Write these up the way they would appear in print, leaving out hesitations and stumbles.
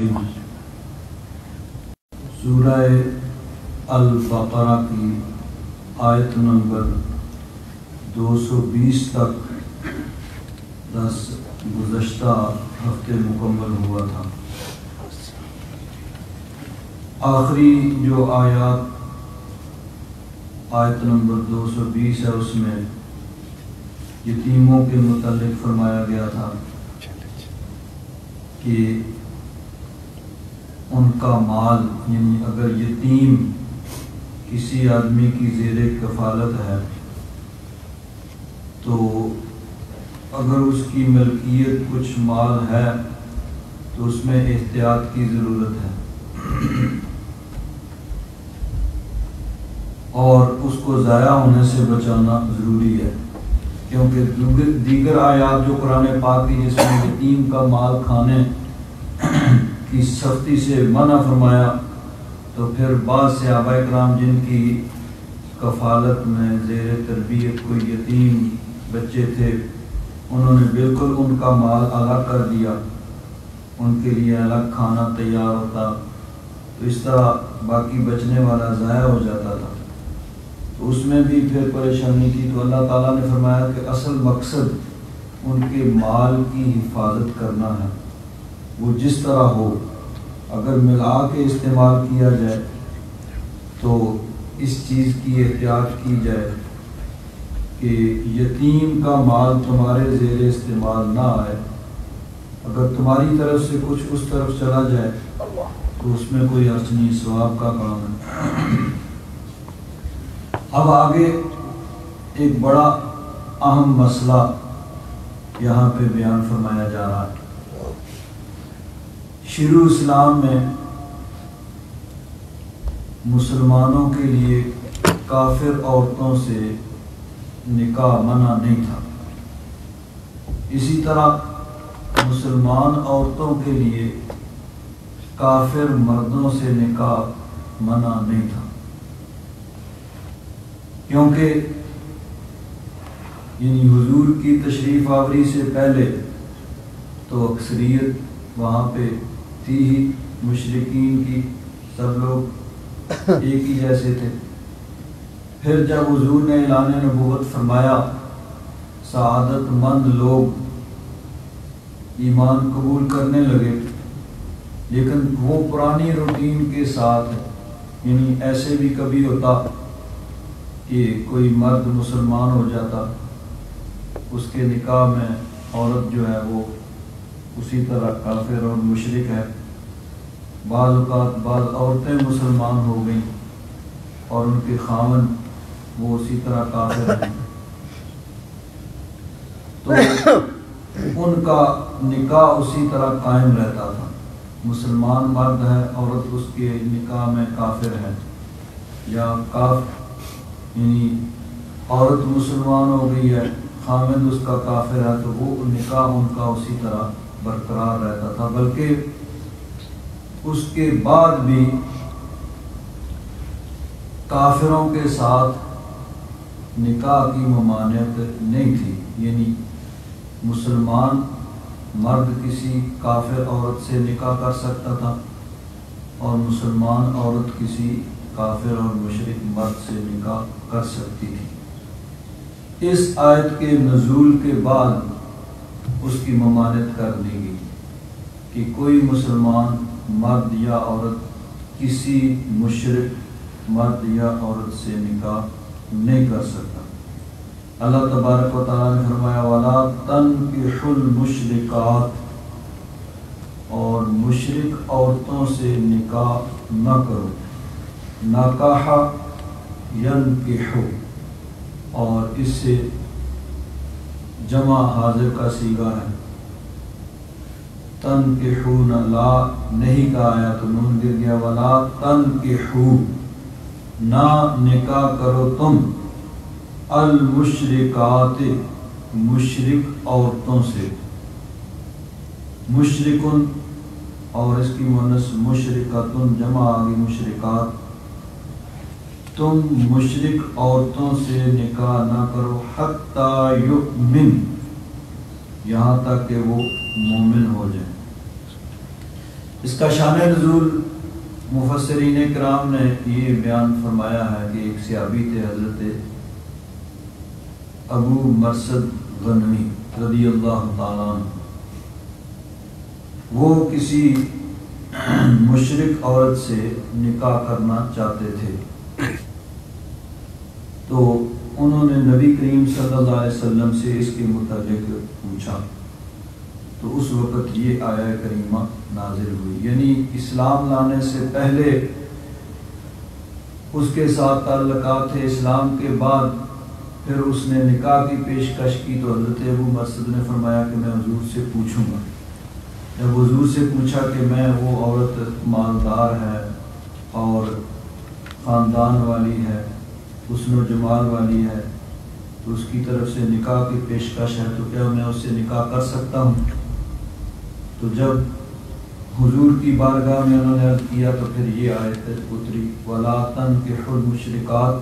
الرجیم سورہ البقرہ کی آیت نمبر 220 تک گزشتہ ہفتے مکمل ہوا تھا۔ آخری جو آیت نمبر 220 ہے، اس میں یتیموں کے متعلق فرمایا گیا تھا کہ ان کا مال، یعنی اگر یتیم کسی آدمی کی زیر کفالت ہے تو اگر اس کی ملکیت کچھ مال ہے تو اس میں احتیاط کی ضرورت ہے اور اس کو ضائع ہونے سے بچانا ضروری ہے، کیونکہ دیگر آیات جو قرآن پاک کی جس میں یتیم کا مال کھانے کی سختی سے منع فرمایا، تو پھر بعض صحابہ کرام جن کی کفالت میں زیر تربیت کوئی یتیم بچے تھے، انہوں نے بالکل ان کا مال الگ کر دیا، ان کے لیے الگ کھانا تیار ہوتا، تو اس طرح باقی بچنے والا ضائع ہو جاتا تھا۔ تو اس میں بھی پھر پریشانی تھی، تو اللہ تعالیٰ نے فرمایا کہ اصل مقصد ان کے مال کی حفاظت کرنا ہے، وہ جس طرح ہو، اگر ملا کے استعمال کیا جائے تو اس چیز کی احتیاط کی جائے کہ یتیم کا مال تمہارے زیر استعمال نہ آئے۔ اگر تمہاری طرف سے کچھ اس طرف چلا جائے تو اس میں کوئی حرج نہیں، ثواب کا کام ہے۔ اب آگے ایک بڑا اہم مسئلہ یہاں پہ بیان فرمایا جا رہا ہے۔ شروع اسلام میں مسلمانوں کے لیے کافر عورتوں سے نکاح منع نہیں تھا، اسی طرح مسلمان عورتوں کے لیے کافر مردوں سے نکاح منع نہیں تھا، کیونکہ یعنی حضور کی تشریف آوری سے پہلے تو اکثریت وہاں پہ تھی ہی، مشرکین کی، سب لوگ ایک ہی جیسے تھے۔ پھر جب حضور نے اعلان نبوت فرمایا، سعادت مند لوگ ایمان قبول کرنے لگے، لیکن وہ پرانی روٹین کے ساتھ، یعنی ایسے بھی کبھی ہوتا کہ کوئی مرد مسلمان ہو جاتا، اس کے نکاح میں عورت جو ہے وہ اسی طرح کافر اور مشرک ہے۔ بعض اوقات بعض عورتیں مسلمان ہو گئیں اور ان کے خاوند وہ اسی طرح کافر ہیں، تو ان کا نکاح اسی طرح قائم رہتا تھا۔ مسلمان مرد ہے، عورت اس کے نکاح میں کافر ہے، یا یعنی عورت مسلمان ہو گئی ہے، خاوند اس کا کافر ہے، تو وہ نکاح ان کا اسی طرح برقرار رہتا تھا، بلکہ اس کے بعد بھی کافروں کے ساتھ نکاح کی ممانعت نہیں تھی، یعنی مسلمان مرد کسی کافر عورت سے نکاح کر سکتا تھا اور مسلمان عورت کسی کافر اور مشرک مرد سے نکاح کر سکتی تھی۔ اس آیت کے نزول کے بعد اس کی ممانعت کر دی گئی کہ کوئی مسلمان مرد یا عورت کسی مشرک مرد یا عورت سے نکاح نہیں کر سکتا۔ اللہ تبارک و تعالیٰ نے فرمایا وَلَا تَنْكِحُوا الْمُشْرِكَاتِ، اور مشرک عورتوں سے نکاح نہ کرو۔ نکاح ینکح، اور اس سے جمع حاضر کا صیغہ ہے۔ تنکحون، لا نہیں کا آیا تو نون گر گیا، ولا تنکحو، نہ نکاح کرو تم، المشرکات، مشرک عورتوں سے۔ مشرکن، اور اس کی مؤنث مشرکاتن، جمع آگی مشرکات۔ تم مشرک عورتوں سے نکاح نہ کرو، حتی یؤمن، یہاں تک کہ وہ مومن ہو جائیں۔ اس کا شان نزول مفسرین کرام نے یہ بیان فرمایا ہے کہ ایک صحابی تھے حضرت ابو مرثد غنوی رضی اللہ تعالیٰ عنہ. وہ کسی مشرک عورت سے نکاح کرنا چاہتے تھے، تو انہوں نے نبی کریم صلی اللہ علیہ وسلم سے اس کے متعلق پوچھا، تو اس وقت یہ آیہ کریمہ نازل ہوئی. یعنی اسلام لانے سے پہلے اس کے ساتھ تعلقات تھے، اسلام کے بعد پھر اس نے نکاح کی پیشکش کی تو حضرت ابو مرثد نے فرمایا کہ میں حضور سے پوچھوں گا. جب حضور سے پوچھا کہ میں وہ عورت مالدار ہے اور خاندان والی ہے، حسن و جمال والی ہے، تو اس کی طرف سے نکاح کی پیشکش ہے، تو کیا میں اس سے نکاح کر سکتا ہوں؟ تو جب حضور کی بارگاہ میں انہوں نے عرض کیا تو پھر یہ آیت اتری وَلَا تَنْكِحُوا الْمُشْرِكَاتِ،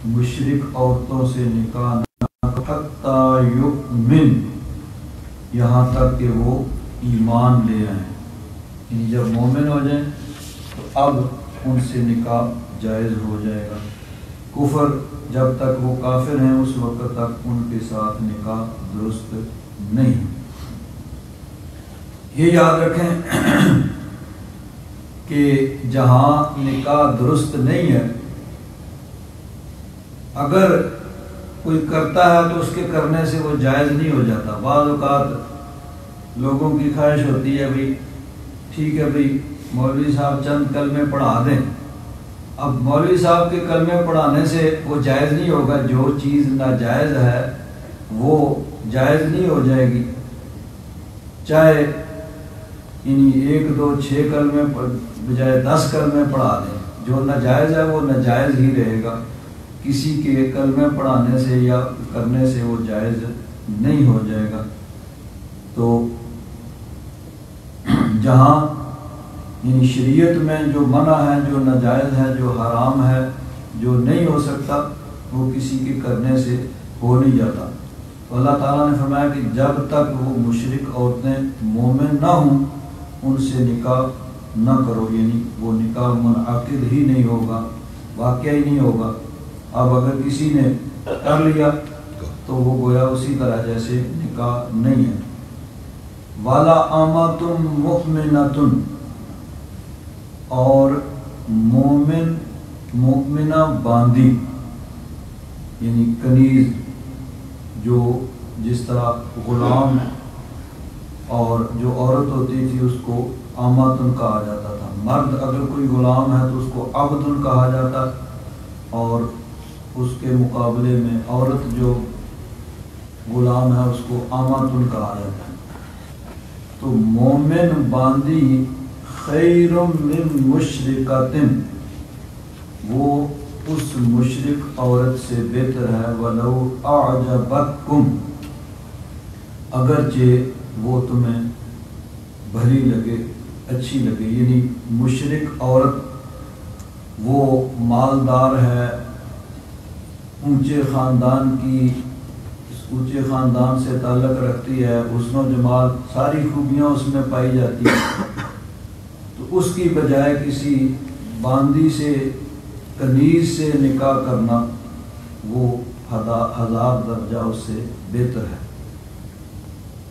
مشرک عورتوں سے نکاح نہ حَتَّى يُؤْمِنْ، یہاں تک کہ وہ ایمان لے آئیں. یعنی جب مومن ہو جائیں تو اب ان سے نکاح جائز ہو جائے گا. کفر جب تک وہ کافر ہیں اس وقت تک ان کے ساتھ نکاح درست نہیں. یہ یاد رکھیں کہ جہاں نکاح درست نہیں ہے، اگر کوئی کرتا ہے تو اس کے کرنے سے وہ جائز نہیں ہو جاتا. بعض اوقات لوگوں کی خواہش ہوتی ہے بھئی ٹھیک ہے بھئی مولوی صاحب چند کلمے پڑھا دیں. اب مولوی صاحب کے کلمے پڑھانے سے وہ جائز نہیں ہوگا، جو چیز ناجائز ہے وہ جائز نہیں ہو جائے گی. چاہے یعنی 1 2 6 کلمے بجائے 10 کلمے پڑھا دیں، جو ناجائز ہے وہ ناجائز ہی رہے گا. کسی کے کلمے پڑھانے سے یا کرنے سے وہ جائز نہیں ہو جائے گا. تو جہاں یعنی شریعت میں جو منع ہے، جو ناجائز ہے، جو حرام ہے، جو نہیں ہو سکتا، وہ کسی کے کرنے سے ہو نہیں جاتا. تو اللہ تعالیٰ نے فرمایا کہ جب تک وہ مشرک عورتیں مومن نہ ہوں ان سے نکاح نہ کرو. یعنی وہ نکاح منعقد ہی نہیں ہوگا، واقع ہی نہیں ہوگا. اب اگر کسی نے کر لیا تو وہ گویا اسی طرح جیسے نکاح نہیں ہے. وَلَا أَمَةٌ مُؤْمِنَةٌ، اور مومنہ باندی یعنی کنیز، جو جس طرح غلام اور جو عورت ہوتی تھی اس کو آماتن کہا جاتا تھا. مرد اگر کوئی غلام ہے تو اس کو عبدن کہا جاتا، اور اس کے مقابلے میں عورت جو غلام ہے اس کو آماتن کہا جاتا ہے. تو مومن باندی خیر من مشرکۃ، وہ اس مشرک عورت سے بہتر ہے. وَلَوْ أَعْجَبَتْكُمْ، اگرچہ وہ تمہیں بھلی لگے، اچھی لگے. یعنی مشرک عورت وہ مالدار ہے، اونچے خاندان سے تعلق رکھتی ہے، حسن و جمال ساری خوبیاں اس میں پائی جاتی ہیں، تو اس کی بجائے کسی باندی سے کنیز سے نکاح کرنا وہ 1000 درجہ اس سے بہتر ہے.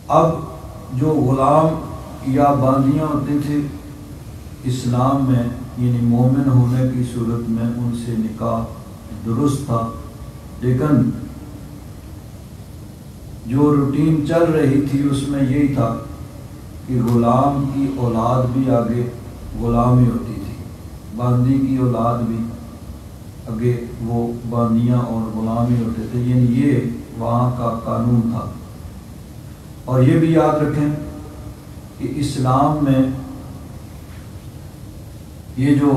اب جو غلام یا باندیاں ہوتی تھی اسلام میں یعنی مومن ہونے کی صورت میں ان سے نکاح درست تھا، لیکن جو روٹین چل رہی تھی اس میں یہی تھا کہ غلام کی اولاد بھی آگے غلام ہی ہوتی تھی، باندی کی اولاد بھی آگے وہ باندیاں اور غلام ہی ہوتے تھے. یعنی یہ وہاں کا قانون تھا. اور یہ بھی یاد رکھیں کہ اسلام میں یہ جو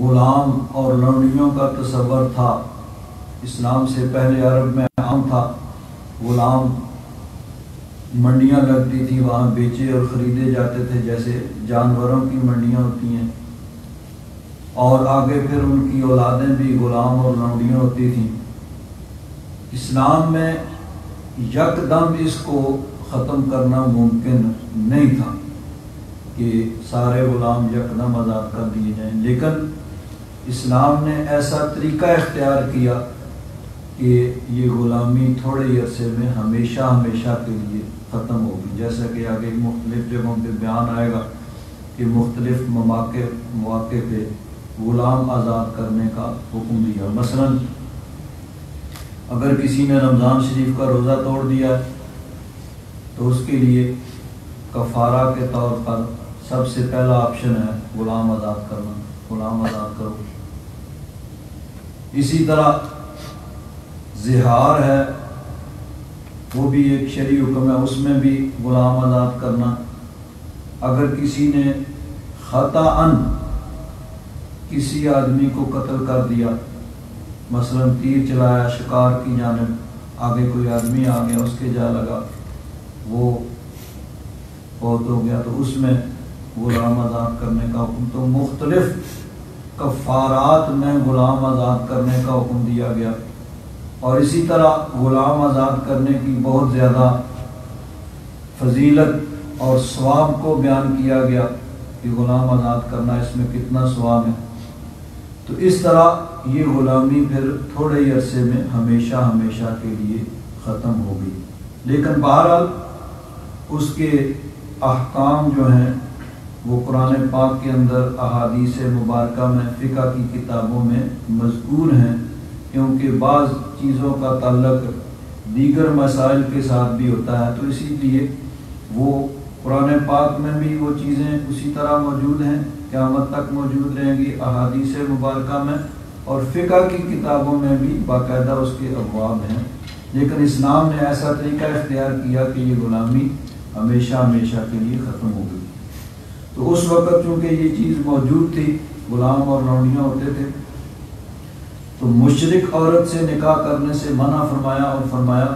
غلام اور لونڈیوں کا تصور تھا اسلام سے پہلے عرب میں عام تھا. غلام منڈیاں لگتی تھی، وہاں بیچے اور خریدے جاتے تھے جیسے جانوروں کی منڈیاں ہوتی ہیں، اور آگے پھر ان کی اولادیں بھی غلام اور لونڈیاں ہوتی تھیں. اسلام میں یکدم اس کو ختم کرنا ممکن نہیں تھا. کہ سارے غلام یکدم آزاد کر دیے جائیں، لیکن اسلام نے ایسا طریقہ اختیار کیا کہ یہ غلامی تھوڑے عرصے میں ہمیشہ ہمیشہ کے لیے ختم ہوگی، جیسا کہ آگے مختلف جگہوں پہ بیان آئے گا کہ مختلف مواقع پہ غلام آزاد کرنے کا حکم دیا۔ مثلا اگر کسی نے رمضان شریف کا روزہ توڑ دیا تو اس کے لیے کفارہ کے طور پر سب سے پہلا آپشن ہے غلام آزاد کرنا، غلام آزاد کرو۔ اسی طرح زہار ہے، وہ بھی ایک شرعی حکم ہے، اس میں بھی غلام آزاد کرنا۔ اگر کسی نے خطأً کسی آدمی کو قتل کر دیا، مثلا تیر چلایا شکار کی جانب، آگے کوئی آدمی آ گیا، اس کے جا لگا، وہ فوت ہو گیا، تو اس میں غلام آزاد کرنے کا حکم۔ تو مختلف کفارات میں غلام آزاد کرنے کا حکم دیا گیا، اور اسی طرح غلام آزاد کرنے کی بہت زیادہ فضیلت اور ثواب کو بیان کیا گیا کہ غلام آزاد کرنا اس میں کتنا ثواب ہے۔ تو اس طرح یہ غلامی پھر تھوڑے ہی عرصے میں ہمیشہ ہمیشہ کے لیے ختم ہو گئی، لیکن بہرحال اس کے احکام جو ہیں وہ قرآن پاک کے اندر احادیث مبارکہ میں فقہ کی کتابوں میں مذکور ہیں، کیونکہ بعض چیزوں کا تعلق دیگر مسائل کے ساتھ بھی ہوتا ہے، تو اسی لیے وہ قرآن پاک میں بھی وہ چیزیں اسی طرح موجود ہیں، قیامت تک موجود رہیں گی احادیث مبارکہ میں، اور فقہ کی کتابوں میں بھی باقاعدہ اس کے ابواب ہیں۔ لیکن اسلام نے ایسا طریقہ اختیار کیا کہ یہ غلامی ہمیشہ ہمیشہ کے لیے ختم ہو گئی۔ تو اس وقت چونکہ یہ چیز موجود تھی، غلام اور لونڈیاں ہوتے تھے، تو مشرک عورت سے نکاح کرنے سے منع فرمایا، اور فرمایا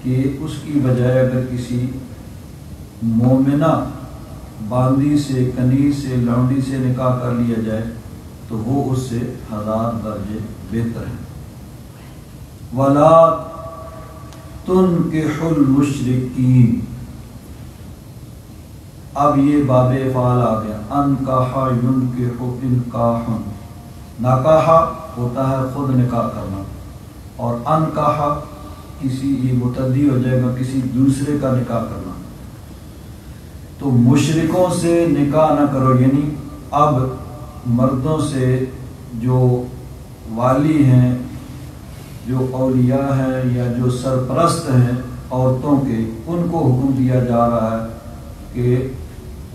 کہ اس کی بجائے اگر کسی مومنہ باندی سے، کنیز سے، لونڈی سے نکاح کر لیا جائے تو وہ اس سے 1000 درجے بہتر ہے۔ وَلَا تُنْكِحُ الْمُشْرِكِينَ، اب یہ باب افعال آ گیا، انکاحا ینکحو انکاحا، نکاحا ہوتا ہے خود نکاح کرنا، اور انکاحا کسی یہ متعدی ہو جائے گا کسی دوسرے کا نکاح کرنا۔ تو مشرکوں سے نکاح نہ کرو، یعنی اب مردوں سے جو والی ہیں، جو اولیاء ہیں یا جو سرپرست ہیں عورتوں کے، ان کو حکم دیا جا رہا ہے کہ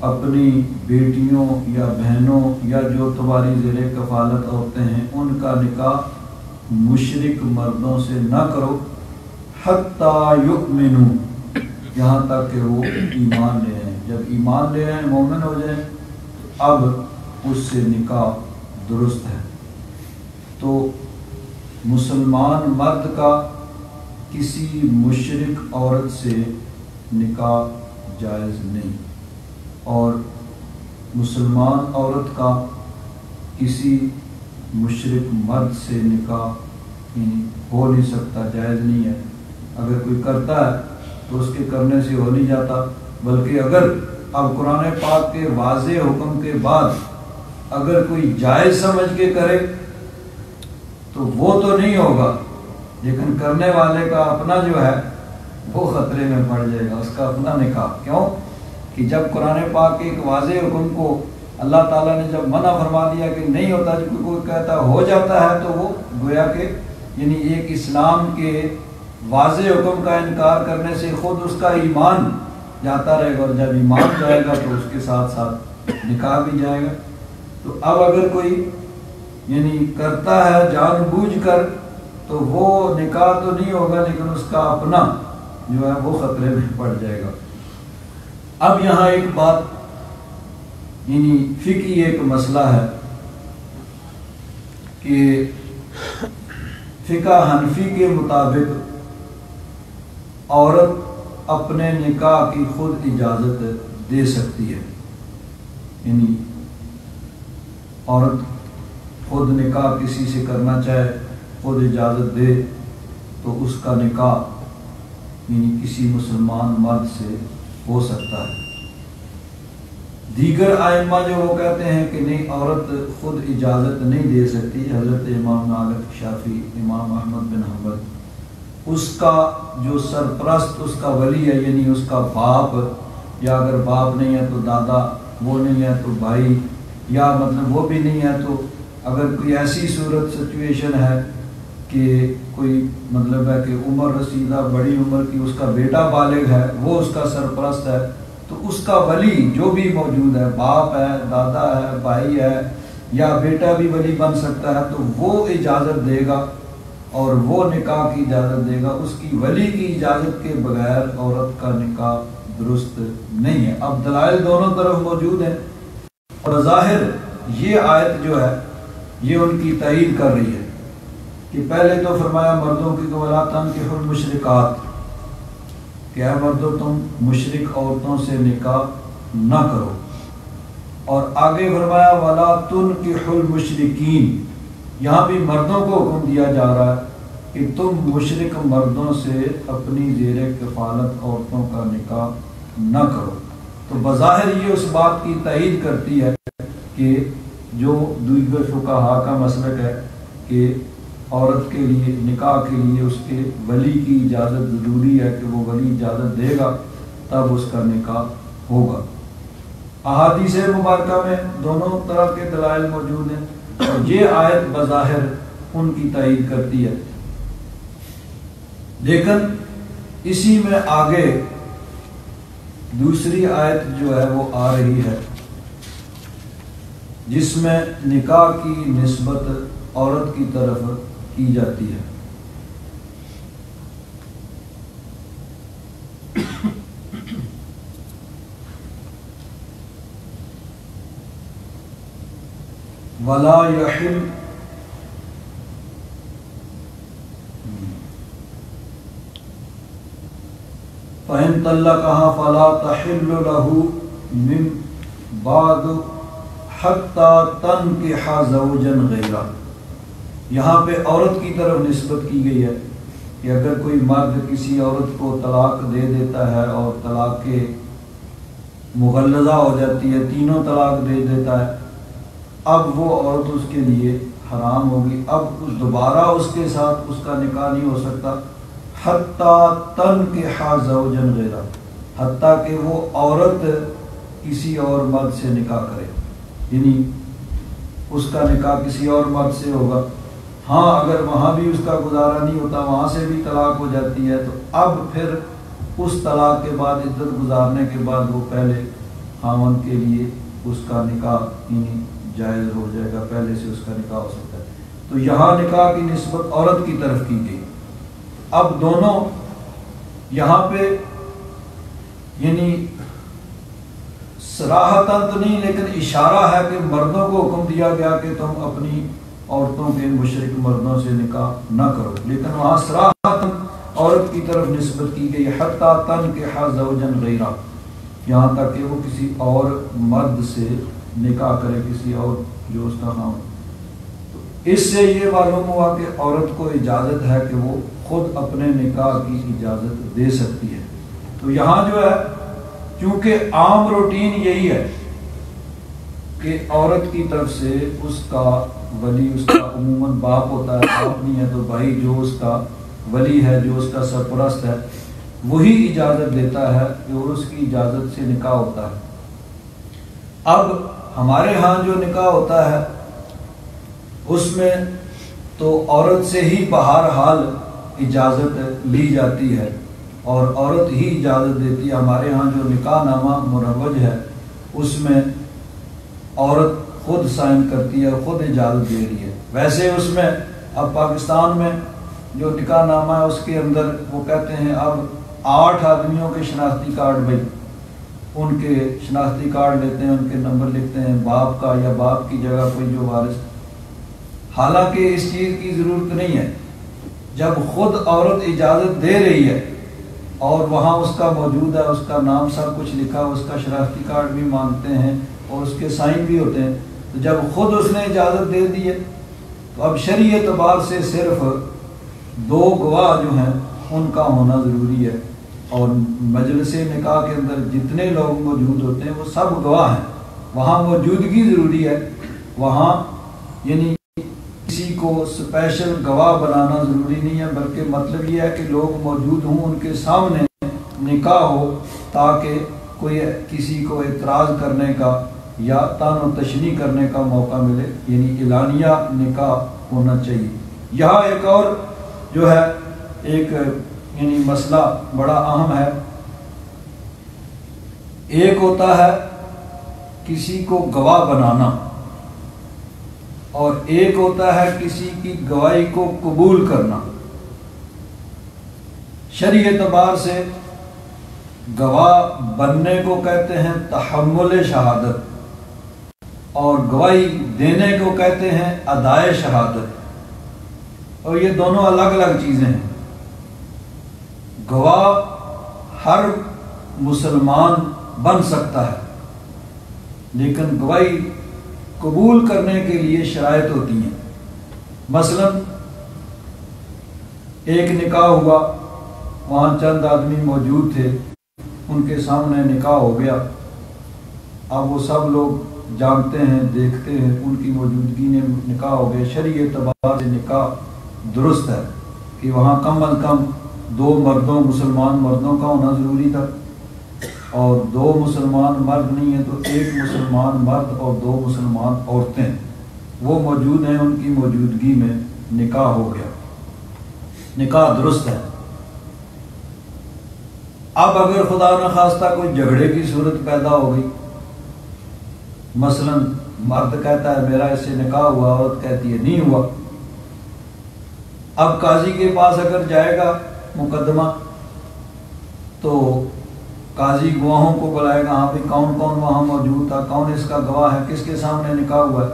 اپنی بیٹیوں یا بہنوں یا جو تمہاری زیر کفالت عورتیں ہیں ان کا نکاح مشرک مردوں سے نہ کرو، حتیٰ یؤمنوا، یہاں تک کہ وہ ایمان لے آئیں۔ جب ایمان لے آئیں، مومن ہو جائیں، اب اس سے نکاح درست ہے۔ تو مسلمان مرد کا کسی مشرک عورت سے نکاح جائز نہیں، اور مسلمان عورت کا کسی مشرک مرد سے نکاح ہو نہیں سکتا، جائز نہیں ہے۔ اگر کوئی کرتا ہے تو اس کے کرنے سے ہو نہیں جاتا، بلکہ اگر اب قرآن پاک کے واضح حکم کے بعد اگر کوئی جائز سمجھ کے کرے تو وہ تو نہیں ہوگا، لیکن کرنے والے کا اپنا جو ہے وہ خطرے میں پڑ جائے گا، اس کا اپنا نکاح۔ کیوں کہ جب قرآن پاک کے ایک واضح حکم کو اللہ تعالیٰ نے جب منع فرما دیا کہ نہیں ہوتا، جب کوئی کہتا ہو جاتا ہے تو وہ گویا کہ یعنی ایک اسلام کے واضح حکم کا انکار کرنے سے خود اس کا ایمان جاتا رہے گا، اور جب ایمان جائے گا تو اس کے ساتھ ساتھ نکاح بھی جائے گا۔ تو اب اگر کوئی یعنی کرتا ہے جان بوجھ کر تو وہ نکاح تو نہیں ہوگا، لیکن اس کا اپنا جو ہے وہ خطرے میں پڑ جائے گا۔ اب یہاں ایک بات یعنی فقہی ایک مسئلہ ہے کہ فقہ حنفی کے مطابق عورت اپنے نکاح کی خود اجازت دے سکتی ہے، یعنی عورت خود نکاح کسی سے کرنا چاہے، خود اجازت دے تو اس کا نکاح یعنی کسی مسلمان مرد سے ہو سکتا ہے۔ دیگر ائمہ جو وہ کہتے ہیں کہ نہیں، عورت خود اجازت نہیں دے سکتی، حضرت امام مالک، شافعی، امام احمد بن حنبل، اس کا جو سرپرست، اس کا ولی ہے، یعنی اس کا باپ، یا اگر باپ نہیں ہے تو دادا، وہ نہیں ہے تو بھائی، یا مطلب وہ بھی نہیں ہے تو اگر کوئی ایسی صورت سچویشن ہے کہ کوئی مطلب ہے کہ عمر رسیدہ بڑی عمر کی اس کا بیٹا بالغ ہے، وہ اس کا سرپرست ہے، تو اس کا ولی جو بھی موجود ہے، باپ ہے، دادا ہے، بھائی ہے، یا بیٹا بھی ولی بن سکتا ہے، تو وہ اجازت دے گا اور وہ نکاح کی اجازت دے گا۔ اس کی ولی کی اجازت کے بغیر عورت کا نکاح درست نہیں ہے۔ اب دلائل دونوں طرف موجود ہیں، اور ظاہر یہ آیت جو ہے یہ ان کی تائید کر رہی ہے کہ پہلے تو فرمایا مردوں کی وَلَا تَنكِحُوا الْمُشْرِكَاتِ، کہ اے مردوں تم مشرک عورتوں سے نکاح نہ کرو، اور آگے فرمایا وَلَا تُنكِحُوا الْمُشْرِكِينَ، یہاں بھی مردوں کو حکم دیا جا رہا ہے کہ تم مشرک مردوں سے اپنی زیر کفالت عورتوں کا نکاح نہ کرو۔ تو بظاہر یہ اس بات کی تائید کرتی ہے کہ جو دیگر فقہا کا مسلک ہے کہ عورت کے لیے نکاح کے لیے اس کے ولی کی اجازت ضروری ہے، کہ وہ ولی اجازت دے گا تب اس کا نکاح ہوگا۔ احادیث مبارکہ میں دونوں طرح کے دلائل موجود ہیں، اور یہ آیت بظاہر ان کی تائید کرتی ہے، لیکن اسی میں آگے دوسری آیت جو ہے وہ آ رہی ہے جس میں نکاح کی نسبت عورت کی طرف کی جاتی ہے۔ وَلَا يَحِلُّ فَإِن طَلَّقَهَا فَلَا تَحِلُّ لَهُ مِن بَعْدُ حَتَّى تَنكِحَ زَوْجًا غَيْرَهُ، یہاں پہ عورت کی طرف نسبت کی گئی ہے کہ اگر کوئی مرد کسی عورت کو طلاق دے دیتا ہے اور طلاق کے مغلظہ ہو جاتی ہے، تینوں طلاق دے دیتا ہے، اب وہ عورت اس کے لیے حرام ہوگی، اب دوبارہ اس کے ساتھ اس کا نکاح نہیں ہو سکتا، حتیٰ تنکح زوجا غیرہ، حتیٰ کہ وہ عورت کسی اور مرد سے نکاح کرے، یعنی اس کا نکاح کسی اور مرد سے ہوگا۔ ہاں اگر وہاں بھی اس کا گزارا نہیں ہوتا، وہاں سے بھی طلاق ہو جاتی ہے، تو اب پھر اس طلاق کے بعد عدت گزارنے کے بعد وہ پہلے خاوند کے لیے اس کا نکاح یعنی جائز ہو جائے گا، پہلے سے اس کا نکاح ہو سکتا ہے۔ تو یہاں نکاح کی نسبت عورت کی طرف کی گئی۔ اب دونوں یہاں پہ یعنی صراحتاً تو نہیں لیکن اشارہ ہے کہ مردوں کو حکم دیا گیا کہ تم اپنی عورتوں کے مشرک مردوں سے نکاح نہ کرو، لیکن وہاں صراحتاً عورت کی طرف نسبت کی گئی، حتیٰ تنکح زوجا غیرہ، یہاں تک کہ وہ کسی اور مرد سے نکاح کرے، کسی اور جو اس کا خاوند۔ اس سے یہ معلوم ہوا کہ عورت کو اجازت ہے کہ وہ خود اپنے نکاح کی اجازت دے سکتی ہے۔ تو یہاں جو ہے کیونکہ عام روٹین یہی ہے کہ عورت کی طرف سے اس کا ولی، اس کا عموماً باپ ہوتا ہے، باپ نہیں ہے تو بھائی جو اس کا ولی ہے، جو اس کا سرپرست ہے، وہی اجازت دیتا ہے اور اس کی اجازت سے نکاح ہوتا ہے۔ اب ہمارے ہاں جو نکاح ہوتا ہے اس میں تو عورت سے ہی بہرحال اجازت لی جاتی ہے اور عورت ہی اجازت دیتی ہے۔ ہمارے ہاں جو نکاح نامہ مروج ہے اس میں عورت خود سائن کرتی ہے اور خود اجازت دے رہی ہے۔ ویسے اس میں اب پاکستان میں جو نکاح نامہ ہے اس کے اندر وہ کہتے ہیں اب 8 آدمیوں کے شناختی کارڈ، بھائی ان کے شناختی کارڈ لیتے ہیں، ان کے نمبر لکھتے ہیں، باپ کا یا باپ کی جگہ کوئی جو وارث، حالانکہ اس چیز کی ضرورت نہیں ہے۔ جب خود عورت اجازت دے رہی ہے اور وہاں اس کا موجود ہے، اس کا نام سب کچھ لکھا، اس کا شناختی کارڈ بھی مانگتے ہیں اور اس کے سائن بھی ہوتے ہیں، تو جب خود اس نے اجازت دے دی ہے تو اب شرعی اعتبار سے صرف 2 گواہ جو ہیں ان کا ہونا ضروری ہے، اور مجلس نکاح کے اندر جتنے لوگ موجود ہوتے ہیں وہ سب گواہ ہیں، وہاں موجودگی ضروری ہے، وہاں یعنی کسی کو اسپیشل گواہ بنانا ضروری نہیں ہے، بلکہ مطلب یہ ہے کہ لوگ موجود ہوں، ان کے سامنے نکاح ہو، تاکہ کوئی کسی کو اعتراض کرنے کا یا طعن و تشنیع کرنے کا موقع ملے، یعنی اعلانیہ نکاح ہونا چاہیے۔ یہاں ایک اور جو ہے ایک یعنی مسئلہ بڑا اہم ہے، ایک ہوتا ہے کسی کو گواہ بنانا اور ایک ہوتا ہے کسی کی گواہی کو قبول کرنا۔ شرعی اعتبار سے گواہ بننے کو کہتے ہیں تحمل شہادت، اور گواہی دینے کو کہتے ہیں ادائے شہادت، اور یہ دونوں الگ الگ چیزیں ہیں۔ گواہ ہر مسلمان بن سکتا ہے، لیکن گواہی قبول کرنے کے لیے شرائط ہوتی ہیں۔ مثلا ایک نکاح ہوا، وہاں چند آدمی موجود تھے، ان کے سامنے نکاح ہو گیا، اب وہ سب لوگ جانتے ہیں، دیکھتے ہیں، ان کی موجودگی میں نکاح ہو گیا۔ شرعی اعتبار سے نکاح درست ہے کہ وہاں کم از کم 2 مردوں مسلمان مردوں کا ہونا ضروری تھا، اور 2 مسلمان مرد نہیں ہیں تو 1 مسلمان مرد اور 2 مسلمان عورتیں وہ موجود ہیں، ان کی موجودگی میں نکاح ہو گیا، نکاح درست ہے۔ اب اگر خدا نخواستہ کوئی جھگڑے کی صورت پیدا ہو گئی، مثلا مرد کہتا ہے میرا اس سے نکاح ہوا، عورت کہتی ہے نہیں ہوا، اب قاضی کے پاس اگر جائے گا مقدمہ تو قاضی گواہوں کو بلائے گا، ہاں بھی کون کون وہاں موجود تھا، کون اس کا گواہ ہے، کس کے سامنے نکاح ہوا ہے،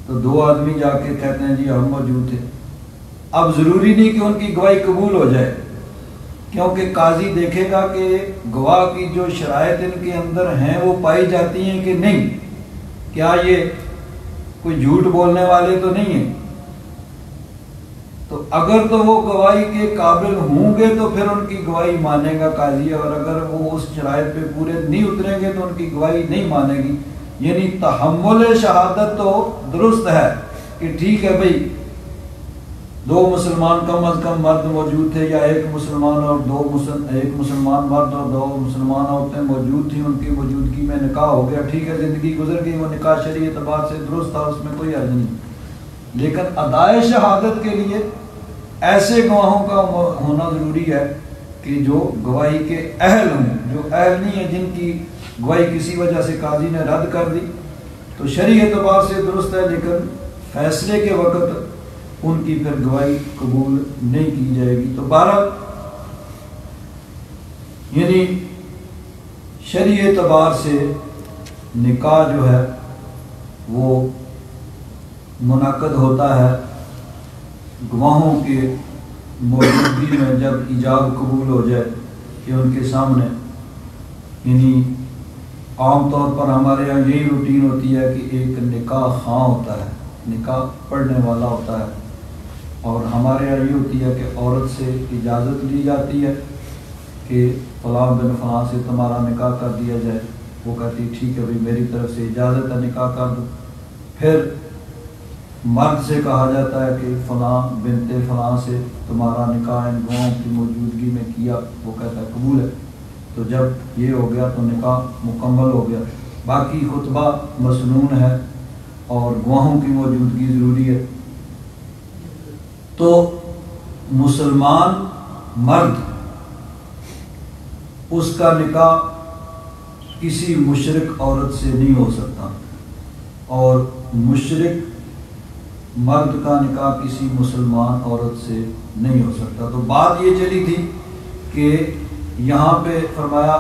تو 2 آدمی جا کے کہتے ہیں جی ہم موجود تھے۔ اب ضروری نہیں کہ ان کی گواہی قبول ہو جائے، کیونکہ قاضی دیکھے گا کہ گواہ کی جو شرائط ان کے اندر ہیں وہ پائی جاتی ہیں کہ نہیں، کیا یہ کوئی جھوٹ بولنے والے تو نہیں ہیں، تو اگر تو وہ گواہی کے قابل ہوں گے تو پھر ان کی گواہی مانے گا قاضی، اور اگر وہ اس شرائط پہ پورے نہیں اتریں گے تو ان کی گواہی نہیں مانے گی۔ یعنی تحمل شہادت تو درست ہے کہ ٹھیک ہے بھئی 2 مسلمان کم از کم مرد موجود تھے، یا 1 مسلمان اور 1 مسلمان مرد اور 2 مسلمان عورتیں موجود تھیں، ان کی موجودگی میں نکاح ہو گیا، ٹھیک ہے زندگی گزر گئی، وہ نکاح شرعی اعتبار سے درست تھا، اس میں کوئی حرج نہیں۔ لیکن ادائے شہادت کے لیے ایسے گواہوں کا ہونا ضروری ہے کہ جو گواہی کے اہل ہوں، جو اہل نہیں ہیں، جن کی گواہی کسی وجہ سے قاضی نے رد کر دی تو شرعی اعتبار سے درست ہے، لیکن فیصلے کے وقت ان کی پھر گواہی قبول نہیں کی جائے گی۔ تو بہرحال یعنی شرعی اعتبار سے نکاح جو ہے وہ منعقد ہوتا ہے گواہوں کے موجودگی میں، جب ایجاب قبول ہو جائے کہ ان کے سامنے، یعنی عام طور پر ہمارے یہاں یہی روٹین ہوتی ہے کہ ایک نکاح خواں ہوتا ہے، نکاح پڑھنے والا ہوتا ہے، اور ہمارے یہاں یہ ہوتی ہے کہ عورت سے اجازت لی جاتی ہے کہ فلاں بن فلاں سے تمہارا نکاح کر دیا جائے، وہ کہتی ٹھیک ہے بھائی میری طرف سے اجازت ہے نکاح کر دو۔ پھر مرد سے کہا جاتا ہے کہ فلاں بنت فلاں سے تمہارا نکاح ان گواہوں کی موجودگی میں کیا، وہ کہتا ہے قبول ہے، تو جب یہ ہو گیا تو نکاح مکمل ہو گیا۔ باقی خطبہ مسنون ہے اور گواہوں کی موجودگی ضروری ہے۔ تو مسلمان مرد اس کا نکاح کسی مشرک عورت سے نہیں ہو سکتا، اور مشرک مرد کا نکاح کسی مسلمان عورت سے نہیں ہو سکتا۔ تو بات یہ چلی تھی کہ یہاں پہ فرمایا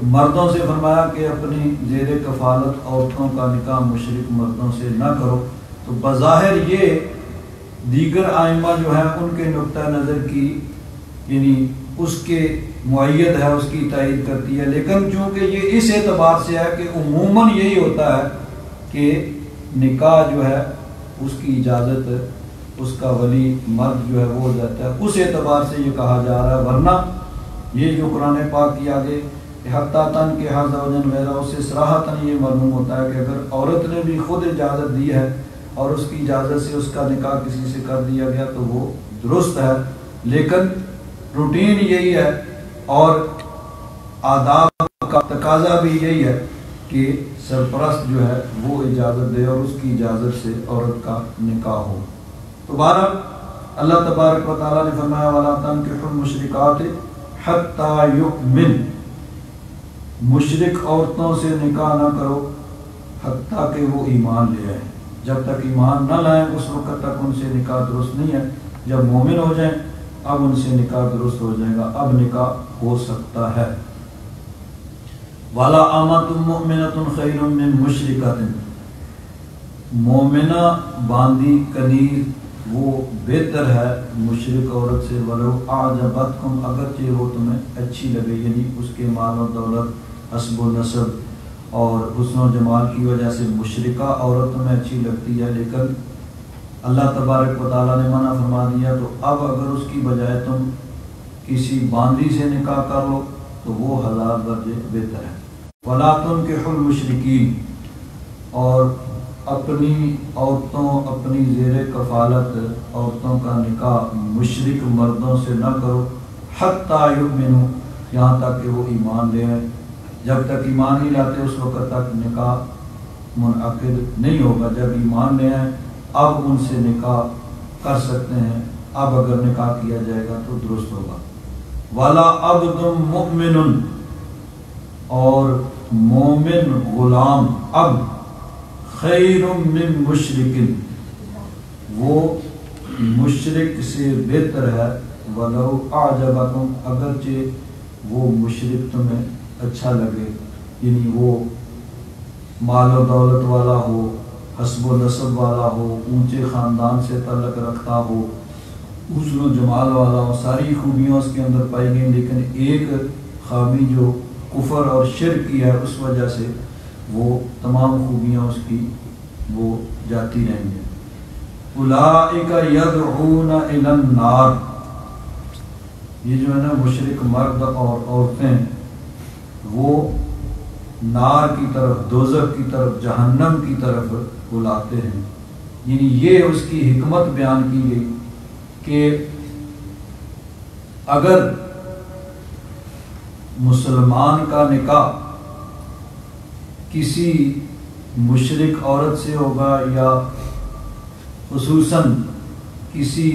مردوں سے فرمایا کہ اپنی زیر کفالت عورتوں کا نکاح مشرک مردوں سے نہ کرو، تو بظاہر یہ دیگر ائمہ جو ہیں ان کے نقطہ نظر کی یعنی اس کے معید ہے، اس کی تائید کرتی ہے، لیکن چونکہ یہ اس اعتبار سے ہے کہ عموماً یہی ہوتا ہے کہ نکاح جو ہے اس کی اجازت اس کا ولی مرد جو ہے وہ ہو جاتا ہے، اس اعتبار سے یہ کہا جا رہا ہے، ورنہ یہ جو قرآن پاک کی آگے حتیٰ تنکحا زوجا غیرہ، اسے صراحتاً یہ معلوم ہوتا ہے کہ اگر عورت نے بھی خود اجازت دی ہے اور اس کی اجازت سے اس کا نکاح کسی سے کر دیا گیا تو وہ درست ہے، لیکن روٹین یہی ہے اور آداب کا تقاضا بھی یہی ہے کہ سرپرست جو ہے وہ اجازت دے اور اس کی اجازت سے عورت کا نکاح ہو۔ تو بہرحال اللہ تبارک و تعالیٰ نے فرمایا وَلَا تَنكِحُوا الْمُشْرِكَاتِ حَتَّى يُؤْمِنْ، مشرک عورتوں سے نکاح نہ کرو حتیٰ کہ وہ ایمان لے آئیں۔ جب تک ایمان نہ لائیں اس وقت تک ان سے نکاح درست نہیں ہے۔ جب مومن ہو جائیں اب ان سے نکاح درست ہو جائے گا، اب نکاح ہو سکتا ہے۔ وَلَا أَمَةٌ مُؤْمِنَةٌ خَيْرٌ مِّن مُشْرِكَةٍ، مومنہ باندی کنیر وہ بہتر ہے مشرک عورت سے، وَلَوْ أَعْجَبَتْكُمْ، اگرچہ وہ تمہیں اچھی لگے، یعنی اس کے مال و دولت، حسب و نسب اور حسن و جمال کی وجہ سے مشرکہ عورت تمہیں اچھی لگتی ہے، لیکن اللہ تبارک و تعالیٰ نے منع فرما دیا، تو اب اگر اس کی بجائے تم کسی باندی سے نکاح کر لو تو وہ 1000 درجے بہتر ہے۔ وَلَا تُنكِحُوا الْمُشْرِكِينَ، اور اپنی عورتوں، اپنی زیر کفالت عورتوں کا نکاح مشرک مردوں سے نہ کرو، حتیٰ یؤمنوا، یہاں تک کہ وہ ایمان لے آئیں۔ جب تک ایمان نہیں لاتے اس وقت تک نکاح منعقد نہیں ہوگا۔ جب ایمان لے آئیں اب ان سے نکاح کر سکتے ہیں، اب اگر نکاح کیا جائے گا تو درست ہوگا۔ وَلَا عَبْدٌ مُؤْمِنٌ، اور مومن غلام عبد، خیر من مشرک، وہ مشرک سے بہتر ہے، وَلَوْ أَعْجَبَكُمْ، اگرچہ وہ مشرک تمہیں اچھا لگے، یعنی وہ مال و دولت والا ہو، حسب و نسب والا ہو، اونچے خاندان سے تعلق رکھتا ہو، حسن و جمال والا ہو، ساری خوبیاں اس کے اندر پائی گئیں، لیکن ایک خامی جو کفر اور شرک کی ہے اس وجہ سے وہ تمام خوبیاں اس کی وہ جاتی رہیں گے۔ اولئک یدعون الی النار، یہ جو ہے نا مشرک مرد اور عورتیں وہ نار کی طرف، دوزخ کی طرف، جہنم کی طرف بلاتے ہیں۔ یعنی یہ اس کی حکمت بیان کی گئی کہ اگر مسلمان کا نکاح کسی مشرک عورت سے ہوگا یا خصوصاً کسی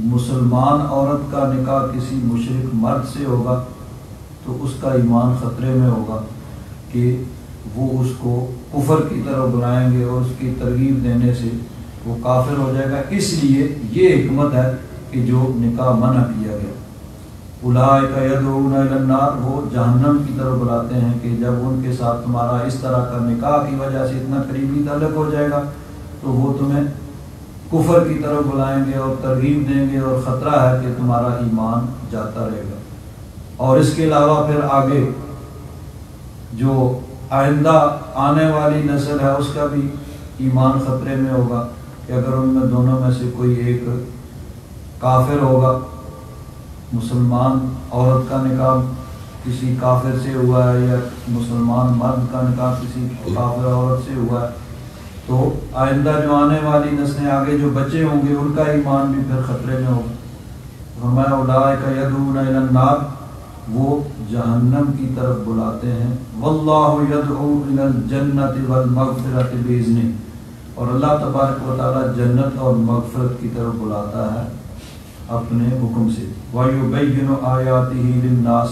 مسلمان عورت کا نکاح کسی مشرک مرد سے ہوگا تو اس کا ایمان خطرے میں ہوگا کہ وہ اس کو کفر کی طرف بلائیں گے اور اس کی ترغیب دینے سے وہ کافر ہو جائے گا۔ اس لیے یہ حکمت ہے کہ جو نکاح منع کیا گیا۔ اولئک یدعون الی النار، وہ جہنم کی طرف بلاتے ہیں کہ جب ان کے ساتھ تمہارا اس طرح کا نکاح کی وجہ سے اتنا قریبی تعلق ہو جائے گا تو وہ تمہیں کفر کی طرف بلائیں گے اور ترغیب دیں گے، اور خطرہ ہے کہ تمہارا ایمان جاتا رہے گا۔ اور اس کے علاوہ پھر آگے جو آئندہ آنے والی نسل ہے اس کا بھی ایمان خطرے میں ہوگا کہ اگر ان میں دونوں میں سے کوئی ایک کافر ہوگا، مسلمان عورت کا نکاح کسی کافر سے ہوا ہے یا مسلمان مرد کا نکاح کسی کافر عورت سے ہوا ہے، تو آئندہ جو آنے والی نسلیں، آگے جو بچے ہوں گے ان کا ایمان بھی پھر خطرے میں ہوگا۔ فرمایا اولئک یدعون الی النار، وہ جہنم کی طرف بلاتے ہیں۔ واللہ یدعو الی الجنۃ والمغفرۃ باذنہ، اور اللہ تبارک و تعالیٰ جنت اور مغفرت کی طرف بلاتا ہے اپنے حکم سے۔ وَيُبَيِّنُ آیاتہ للناس،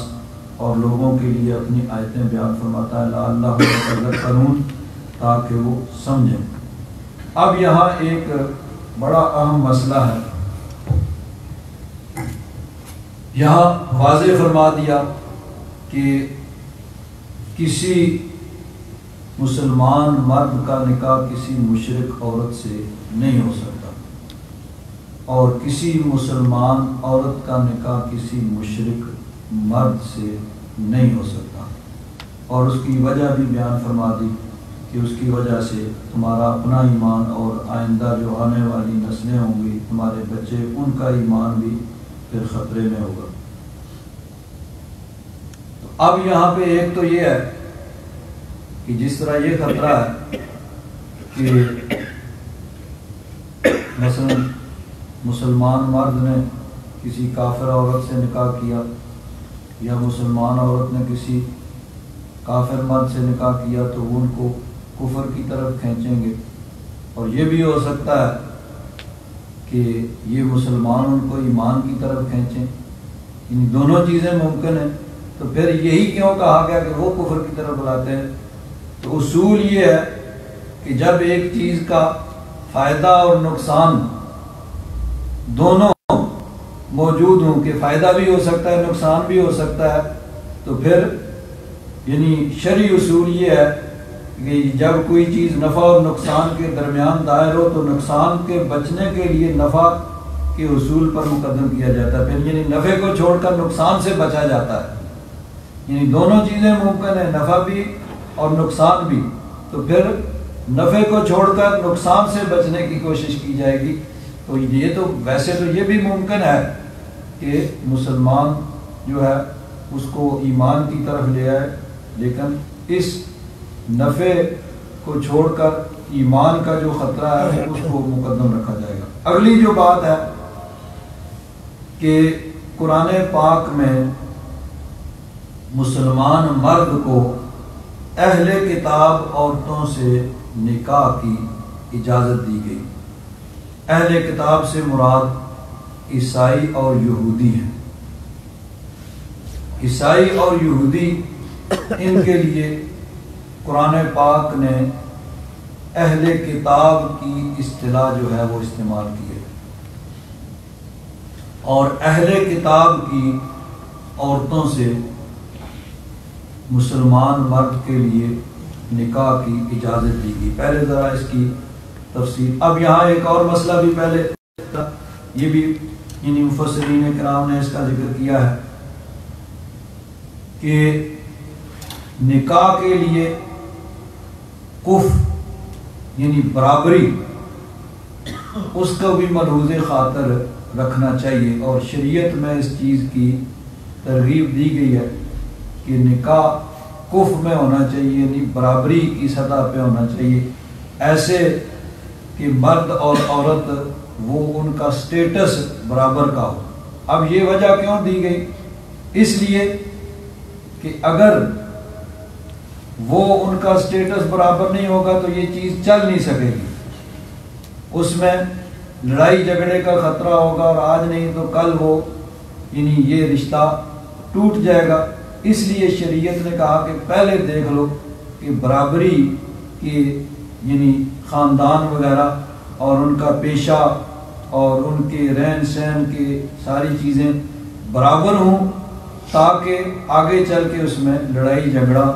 اور لوگوں کے لیے اپنی آیتیں بیان فرماتا ہے، لعلہم یتذکرون، تاکہ وہ سمجھیں۔ اب یہاں ایک بڑا اہم مسئلہ ہے، یہاں واضح فرما دیا کہ کسی مسلمان مرد کا نکاح کسی مشرک عورت سے نہیں ہو سکتا، اور کسی مسلمان عورت کا نکاح کسی مشرک مرد سے نہیں ہو سکتا، اور اس کی وجہ بھی بیان فرما دی کہ اس کی وجہ سے تمہارا اپنا ایمان اور آئندہ جو آنے والی نسلیں ہوں گی، تمہارے بچے، ان کا ایمان بھی پھر خطرے میں ہوگا۔ اب یہاں پہ ایک تو یہ ہے کہ جس طرح یہ خطرہ ہے کہ مثلا مسلمان مرد نے کسی کافر عورت سے نکاح کیا یا مسلمان عورت نے کسی کافر مرد سے نکاح کیا تو وہ ان کو کفر کی طرف کھینچیں گے، اور یہ بھی ہو سکتا ہے کہ یہ مسلمان ان کو ایمان کی طرف کھینچیں، یعنی دونوں چیزیں ممکن ہیں۔ تو پھر یہی کیوں کہا گیا کہ وہ کفر کی طرف بلاتے ہیں؟ تو اصول یہ ہے کہ جب ایک چیز کا فائدہ اور نقصان دونوں موجود ہوں کہ فائدہ بھی ہو سکتا ہے نقصان بھی ہو سکتا ہے، تو پھر یعنی شرعی اصول یہ ہے کہ جب کوئی چیز نفع اور نقصان کے درمیان دائر ہو تو نقصان کے بچنے کے لیے نفع کے اصول پر مقدم کیا جاتا ہے، پھر یعنی نفع کو چھوڑ کر نقصان سے بچا جاتا ہے، یعنی دونوں چیزیں ممکن ہیں، نفع بھی اور نقصان بھی، تو پھر نفع کو چھوڑ کر نقصان سے بچنے کی کوشش کی جائے گی۔ تو یہ تو ویسے تو یہ بھی ممکن ہے کہ مسلمان جو ہے اس کو ایمان کی طرف لے آئے، لیکن اس نفع کو چھوڑ کر ایمان کا جو خطرہ ہے اس کو مقدم رکھا جائے گا۔ اگلی جو بات ہے کہ قرآن پاک میں مسلمان مرد کو اہل کتاب عورتوں سے نکاح کی اجازت دی گئی۔ اہل کتاب سے مراد عیسائی اور یہودی ہیں۔ عیسائی اور یہودی ان کے لیے قرآن پاک نے اہل کتاب کی اصطلاح جو ہے وہ استعمال کی ہے، اور اہل کتاب کی عورتوں سے مسلمان مرد کے لیے نکاح کی اجازت دی گئی۔ پہلے ذرا اس کی تفصیل، اب یہاں ایک اور مسئلہ بھی پہلے تھا، یہ بھی یعنی مفسرین کرام نے اس کا ذکر کیا ہے کہ نکاح کے لیے کف یعنی برابری اس کو بھی ملحوظ خاطر رکھنا چاہیے، اور شریعت میں اس چیز کی ترغیب دی گئی ہے کہ نکاح کف میں ہونا چاہیے، یعنی برابری کی سطح پہ ہونا چاہیے، ایسے کہ مرد اور عورت وہ ان کا سٹیٹس برابر کا ہو۔ اب یہ وجہ کیوں دی گئی؟ اس لیے کہ اگر وہ ان کا سٹیٹس برابر نہیں ہوگا تو یہ چیز چل نہیں سکے گی، اس میں لڑائی جھگڑے کا خطرہ ہوگا، اور آج نہیں تو کل وہ یعنی یہ رشتہ ٹوٹ جائے گا۔ اس لیے شریعت نے کہا کہ پہلے دیکھ لو کہ برابری کی یعنی خاندان وغیرہ اور ان کا پیشہ اور ان کے رہن سہن کی ساری چیزیں برابر ہوں، تاکہ آگے چل کے اس میں لڑائی جھگڑا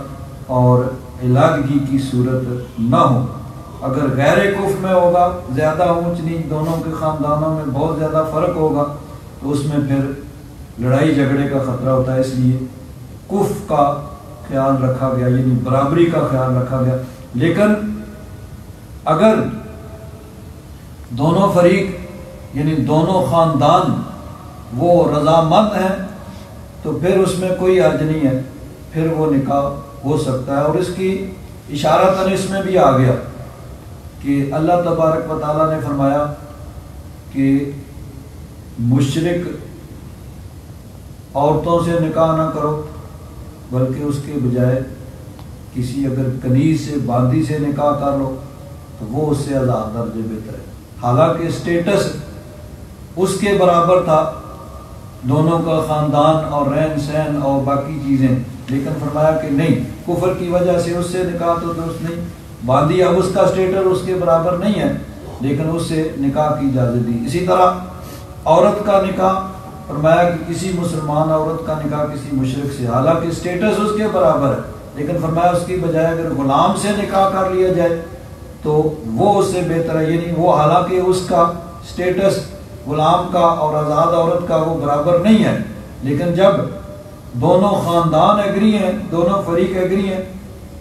اور علیحدگی کی صورت نہ ہو۔ اگر غیر کف میں ہوگا، زیادہ اونچ نیچ دونوں کے خاندانوں میں بہت زیادہ فرق ہوگا، تو اس میں پھر لڑائی جھگڑے کا خطرہ ہوتا ہے، اس لیے کف کا خیال رکھا گیا، یعنی برابری کا خیال رکھا گیا۔ لیکن اگر دونوں فریق یعنی دونوں خاندان وہ رضامند ہیں تو پھر اس میں کوئی حرج نہیں ہے، پھر وہ نکاح ہو سکتا ہے۔ اور اس کی اشارتاً اس میں بھی آ گیا کہ اللہ تبارک و تعالیٰ نے فرمایا کہ مشرک عورتوں سے نکاح نہ کرو، بلکہ اس کے بجائے کسی اگر کنیز سے باندی سے نکاح کر لو تو وہ اس سے ہزار درجے بہتر ہے۔ حالانکہ سٹیٹس اس کے برابر تھا، دونوں کا خاندان اور رہن سہن اور باقی چیزیں، لیکن فرمایا کہ نہیں، کفر کی وجہ سے اس سے نکاح تو درست نہیں۔ باندی اب اس کا سٹیٹس اس کے برابر نہیں ہے، لیکن اس سے نکاح کی اجازت دی۔ اسی طرح عورت کا نکاح، فرمایا کہ کسی مسلمان عورت کا نکاح کسی مشرک سے، حالانکہ سٹیٹس اس کے برابر ہے، لیکن فرمایا اس کی بجائے اگر غلام سے نکاح کر لیا جائے تو وہ اس سے بہتر ہے، یعنی وہ حالانکہ اس کا سٹیٹس غلام کا اور آزاد عورت کا وہ برابر نہیں ہے، لیکن جب دونوں خاندان ایگری ہیں، دونوں فریق ایگری ہیں،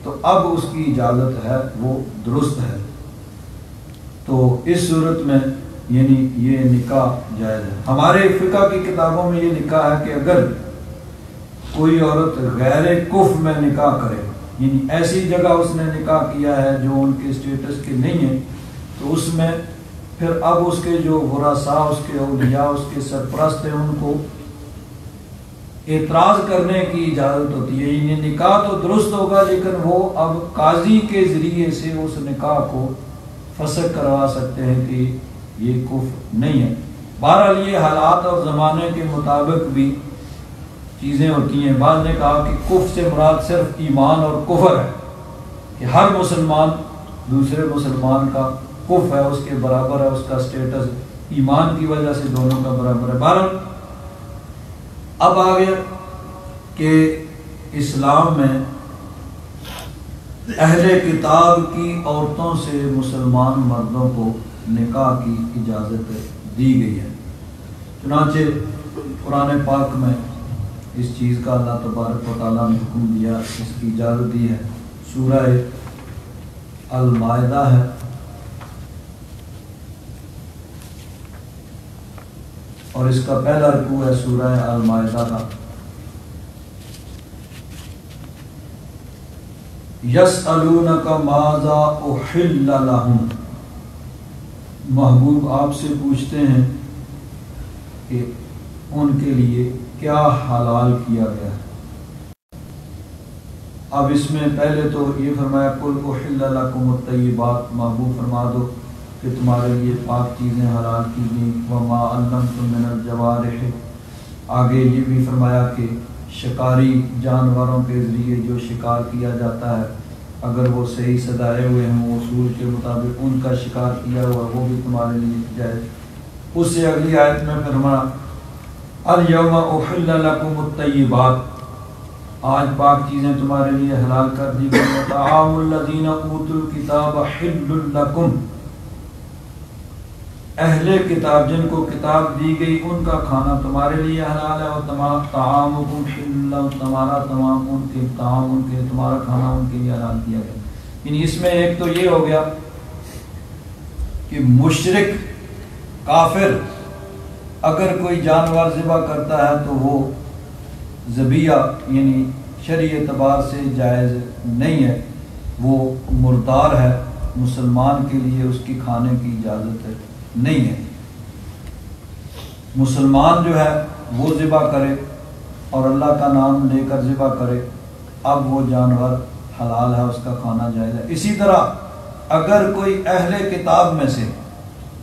تو اب اس کی اجازت ہے، وہ درست ہے۔ تو اس صورت میں یعنی یہ نکاح جائز ہے۔ ہمارے فقہ کی کتابوں میں یہ لکھا ہے کہ اگر کوئی عورت غیر کف میں نکاح کرے، یعنی ایسی جگہ اس نے نکاح کیا ہے جو ان کے اسٹیٹس کے نہیں ہیں، تو اس میں پھر اب اس کے جو ورثاء، اس کے اولیاء، اس کے سرپرست ہیں، ان کو اعتراض کرنے کی اجازت ہوتی ہے۔ یعنی نکاح تو درست ہوگا، لیکن وہ اب قاضی کے ذریعے سے اس نکاح کو فسخ کروا سکتے ہیں کہ یہ کفر نہیں ہے۔ بہرحال یہ حالات اور زمانے کے مطابق بھی چیزیں ہوتی ہیں۔ بعض نے کہا کہ کفر سے مراد صرف ایمان اور کفر ہے، کہ ہر مسلمان دوسرے مسلمان کا کفر ہے، اس کے برابر ہے، اس کا سٹیٹس ایمان کی وجہ سے دونوں کا برابر ہے۔ بہرحال اب آگے کہ اسلام میں اہل کتاب کی عورتوں سے مسلمان مردوں کو نکاح کی اجازت دی گئی ہے۔ چنانچہ قرآن پاک میں اس چیز کا اللہ تبارک و تعالیٰ نے حکم دیا، اس کی اجازت دی ہے۔ سورہ المائدہ ہے، اور اس کا پہلا رکوع ہے سورہ المائدہ کا۔ یسألونک ماذا احل لہم، محبوب آپ سے پوچھتے ہیں کہ ان کے لیے کیا حلال کیا گیا ہے۔ اب اس میں پہلے تو یہ فرمایا قل احل لکم الطیبات، محبوب فرما دو کہ تمہارے لیے پاک چیزیں حلال کی گئیں، وما علمتم من الجوارح، آگے یہ بھی فرمایا کہ شکاری جانوروں کے ذریعے جو شکار کیا جاتا ہے، اگر وہ صحیح سدائے ہوئے ہوں اصول کے مطابق، ان کا شکار کیا ہوا وہ بھی تمہارے لیے جائز۔ اس سے اگلی آیت میں فرمایا الیوم احل لکم الطیبات، آج پاک چیزیں تمہارے لیے حلال کر دی گئی، وطعام الذین اوتوا الکتاب حل لکم، اہل کتاب جن کو کتاب دی گئی ان کا کھانا تمہارے لیے حلال ہے، اور طعامکم حل، تمہارا تمام ان کے طعام، ان کے تمہارا کھانا ان کے لیے حلال کیا گیا۔ یعنی اس میں ایک تو یہ ہو گیا کہ مشرک کافر اگر کوئی جانور ذبح کرتا ہے تو وہ ذبیحہ یعنی شرعی اعتبار سے جائز نہیں ہے، وہ مردار ہے، مسلمان کے لیے اس کی کھانے کی اجازت نہیں ہے۔ مسلمان جو ہے وہ ذبح کرے اور اللہ کا نام لے کر ذبح کرے، اب وہ جانور حلال ہے، اس کا کھانا جائز ہے۔ اسی طرح اگر کوئی اہل کتاب میں سے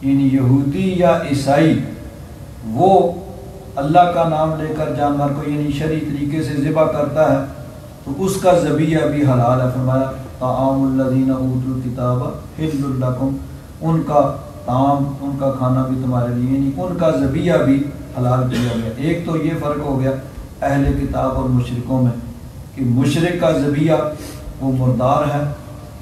یعنی یہودی یا عیسائی وہ اللہ کا نام لے کر جانور کو یعنی شرعی طریقے سے ذبح کرتا ہے تو اس کا ذبیحہ بھی حلال ہے۔ فرمایا طعام الذین اوتوا الکتاب حل لکم، ان کا طعام، ان کا کھانا بھی تمہارے لیے، یعنی ان کا ذبیحہ بھی حلال کیا گیا۔ ایک تو یہ فرق ہو گیا اہل کتاب اور مشرکوں میں کہ مشرک کا ذبیحہ وہ مردار ہے،